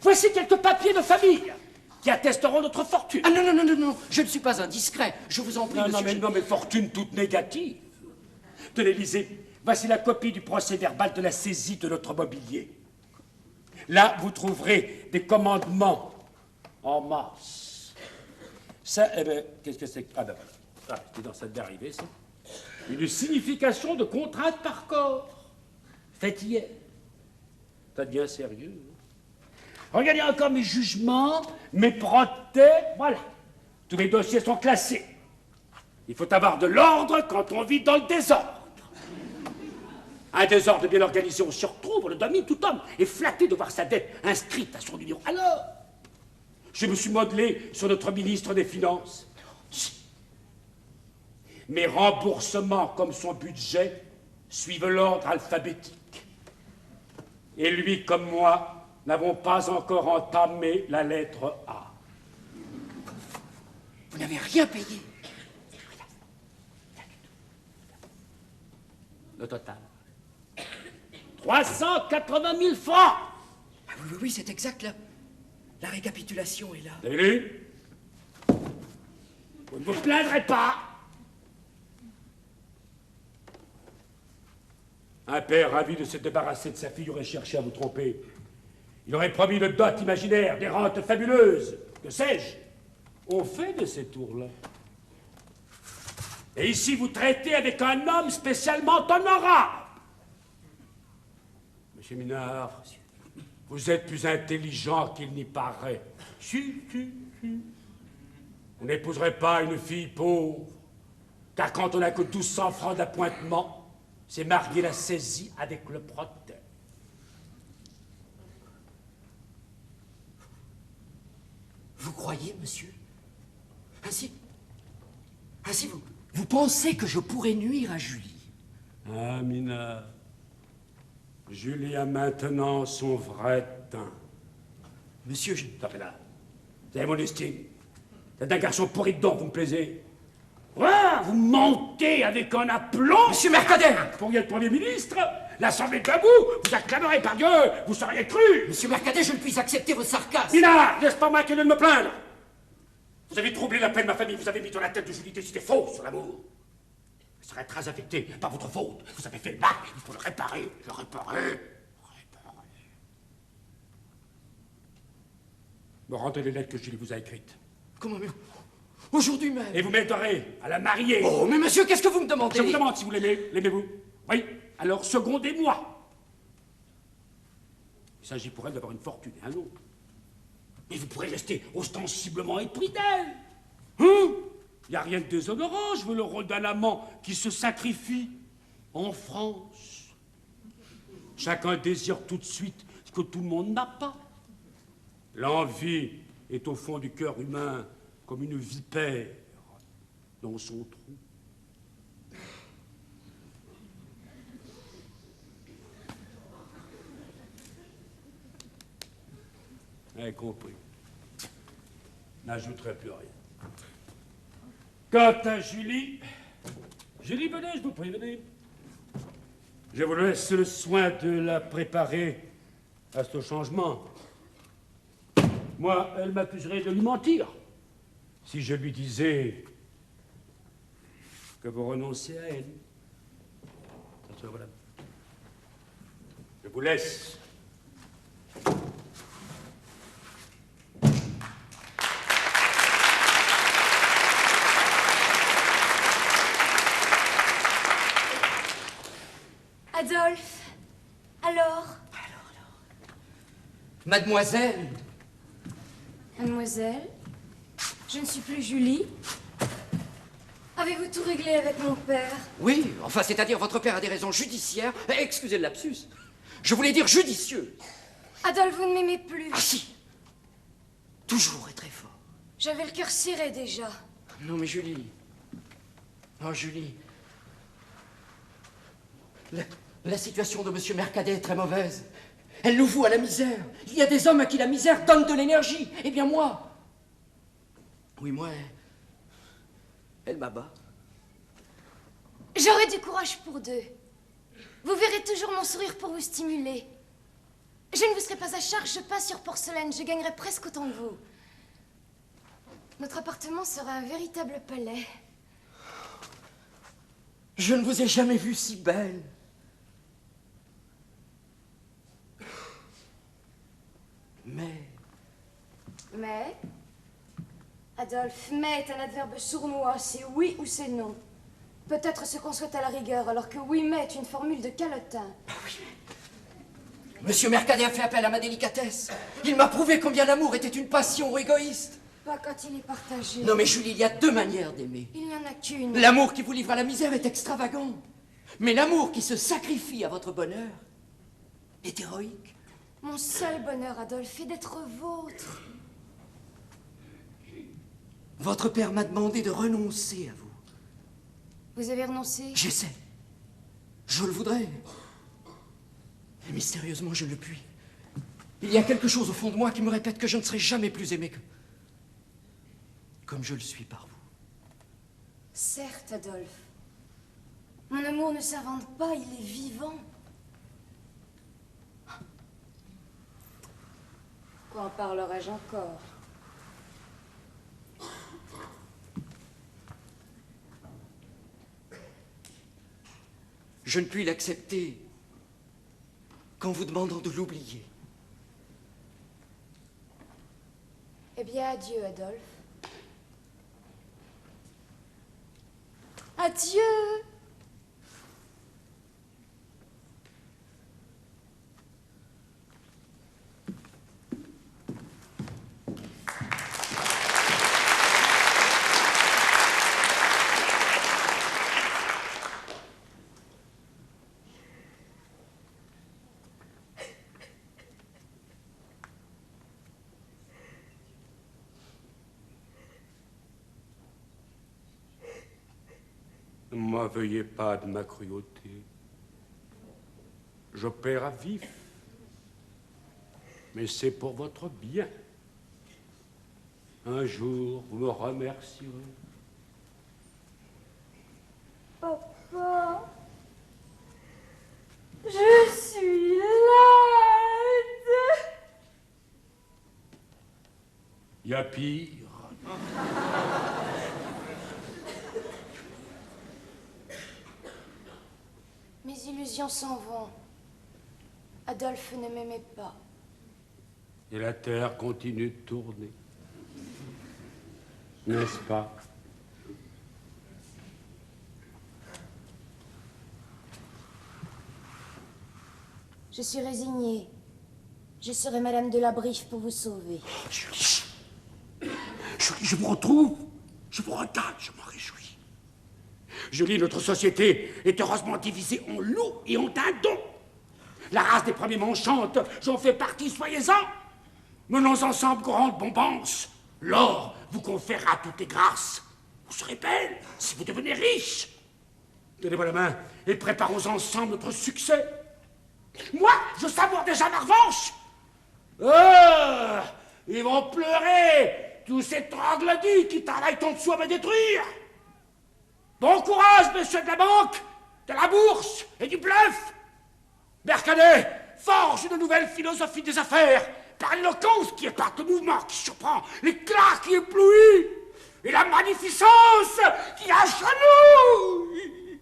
Voici quelques papiers de famille. qui attesteront notre fortune. Ah non, non, non, non, non, je ne suis pas indiscret. Je vous en prie, monsieur. Non, mais fortune toute négative. Tenez, lisez. Voici la copie du procès-verbal de la saisie de notre mobilier. Là, vous trouverez des commandements en masse. Ça, eh ben, qu'est-ce que c'est? Ah ben voilà. Ah, c'est dans cette dérivée, ça. Une signification de contrainte par corps. Faite hier. Ça devient sérieux. Regardez encore mes jugements, mes procès, voilà. Tous mes dossiers sont classés. Il faut avoir de l'ordre quand on vit dans le désordre. Un désordre bien organisé, on s'y retrouve, on le domine, tout homme est flatté de voir sa dette inscrite à son numéro. Alors, je me suis modelé sur notre ministre des Finances. Mes remboursements, comme son budget, suivent l'ordre alphabétique. Et lui, comme moi, n'avons pas encore entamé la lettre A. Vous n'avez rien payé. Le total. 380 000 francs. Ah oui, oui, oui, c'est exact, là. La récapitulation est là. Vous avez lu? Vous ne vous plaindrez pas. Un père ravi de se débarrasser de sa fille aurait cherché à vous tromper. Il aurait promis une dot imaginaire, des rentes fabuleuses. Que sais-je? On fait de ces tours-là. Et ici, vous traitez avec un homme spécialement honorable. Monsieur Minard, vous êtes plus intelligent qu'il n'y paraît. Si. Vous n'épouserez pas une fille pauvre, car quand on n'a que 1200 francs d'appointement, c'est marier la saisie avec le protêt. Vous croyez, monsieur? Ainsi vous pensez que je pourrais nuire à Julie? Ah, Minard, Julie a maintenant son vrai teint. Monsieur, Tapez là. Vous avez mon estime. Vous êtes un garçon pourri dedans, vous me plaisez. Ouais, vous mentez avec un aplomb. Monsieur Mercader! Vous pourriez être Premier ministre. L'Assemblée debout, vous acclamerez par Dieu, vous seriez cru. Monsieur Mercader, je ne puis accepter vos sarcasmes. Minard, n'est-ce pas moi qui ai lieu de me plaindre? Vous avez troublé la paix de ma famille, vous avez mis dans la tête de Julie des idées fausses sur l'amour. Elle serait très affectée par votre faute. Vous avez fait le mal, il faut le réparer, le réparer. Me rendez les lettres que Julie vous a écrites. Comment, mais aujourd'hui même? Et vous m'aiderez à la marier. Oh, mais monsieur, qu'est-ce que vous me demandez? Je vous demande si vous l'aimez. L'aimez-vous? Oui. Alors secondez-moi. Il s'agit pour elle d'avoir une fortune et un autre. Mais vous pourrez rester ostensiblement épris d'elle. Hein? Il n'y a rien de déshonorant. Je veux le rôle d'un amant qui se sacrifie en France. Chacun désire tout de suite ce que tout le monde n'a pas. L'envie est au fond du cœur humain comme une vipère dans son trou. Vous avez compris. N'ajouterai plus rien. Quant à Julie, venez, je vous prie, venez. Je vous laisse le soin de la préparer à ce changement. Moi, elle m'accuserait de lui mentir si je lui disais que vous renoncez à elle. Attention, voilà. Je vous laisse. Adolphe, alors? Mademoiselle? Mademoiselle, je ne suis plus Julie. Avez-vous tout réglé avec mon père? Oui, enfin, c'est-à-dire votre père a des raisons judiciaires. Excusez le lapsus. Je voulais dire judicieuses. Adolphe, vous ne m'aimez plus. Ah si. Toujours et très fort. J'avais le cœur serré déjà. Non, mais Julie. Oh, Julie. La situation de Monsieur Mercader est très mauvaise. Elle nous voue à la misère. Il y a des hommes à qui la misère donne de l'énergie. Eh bien, moi... Oui, moi... Elle m'abat. J'aurai du courage pour deux. Vous verrez toujours mon sourire pour vous stimuler. Je ne vous serai pas à charge, je passe sur porcelaine, je gagnerai presque autant que vous. Notre appartement sera un véritable palais. Je ne vous ai jamais vue si belle. Mais, Adolphe, mais est un adverbe sournois, c'est oui ou c'est non. Peut-être ce qu'on souhaite à la rigueur, alors que oui mais est une formule de calotin. Monsieur Mercader a fait appel à ma délicatesse. Il m'a prouvé combien l'amour était une passion égoïste. Pas quand il est partagé. Non mais Julie, il y a deux manières d'aimer. Il n'y en a qu'une. L'amour qui vous livre à la misère est extravagant. Mais l'amour qui se sacrifie à votre bonheur est héroïque. Mon seul bonheur, Adolphe, est d'être vôtre. Votre père m'a demandé de renoncer à vous. Vous avez renoncé? J'essaie. Je le voudrais. Et mystérieusement, je le puis. Il y a quelque chose au fond de moi qui me répète que je ne serai jamais plus aimé que... comme je le suis par vous. Certes, Adolphe. Mon amour ne s'invente pas, il est vivant. Quand parlerai-je encore? Je ne puis l'accepter qu'en vous demandant de l'oublier. Eh bien, adieu, Adolphe. Adieu! Ne m'en veuillez pas de ma cruauté. J'opère à vif, mais c'est pour votre bien. Un jour, vous me remercierez. Papa, je suis laide. Il y a pire. Mes illusions s'en vont. Adolphe ne m'aimait pas. Et la terre continue de tourner. N'est-ce pas? Je suis résignée. Je serai Madame de la Briffe pour vous sauver. Julie, je vous retrouve. Je vous regarde, je m'en réjouis. Julie, notre société est heureusement divisée en loups et en dindons. La race des premiers manchantes, j'en fais partie, soyez-en. Menons ensemble courantes bombances. L'or vous conférera toutes les grâces. Vous serez belle si vous devenez riche. Donnez-moi la main et préparons ensemble notre succès. Moi, je savoure déjà ma revanche. Oh, ils vont pleurer, tous ces troglodytes qui travaillent en dessous à me détruire. Bon courage, monsieur de la banque, de la bourse et du bluff. Mercader forge une nouvelle philosophie des affaires par l'éloquence qui épate le mouvement qui surprend, l'éclat qui éblouit et la magnificence qui achenouille.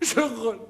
Je renonce.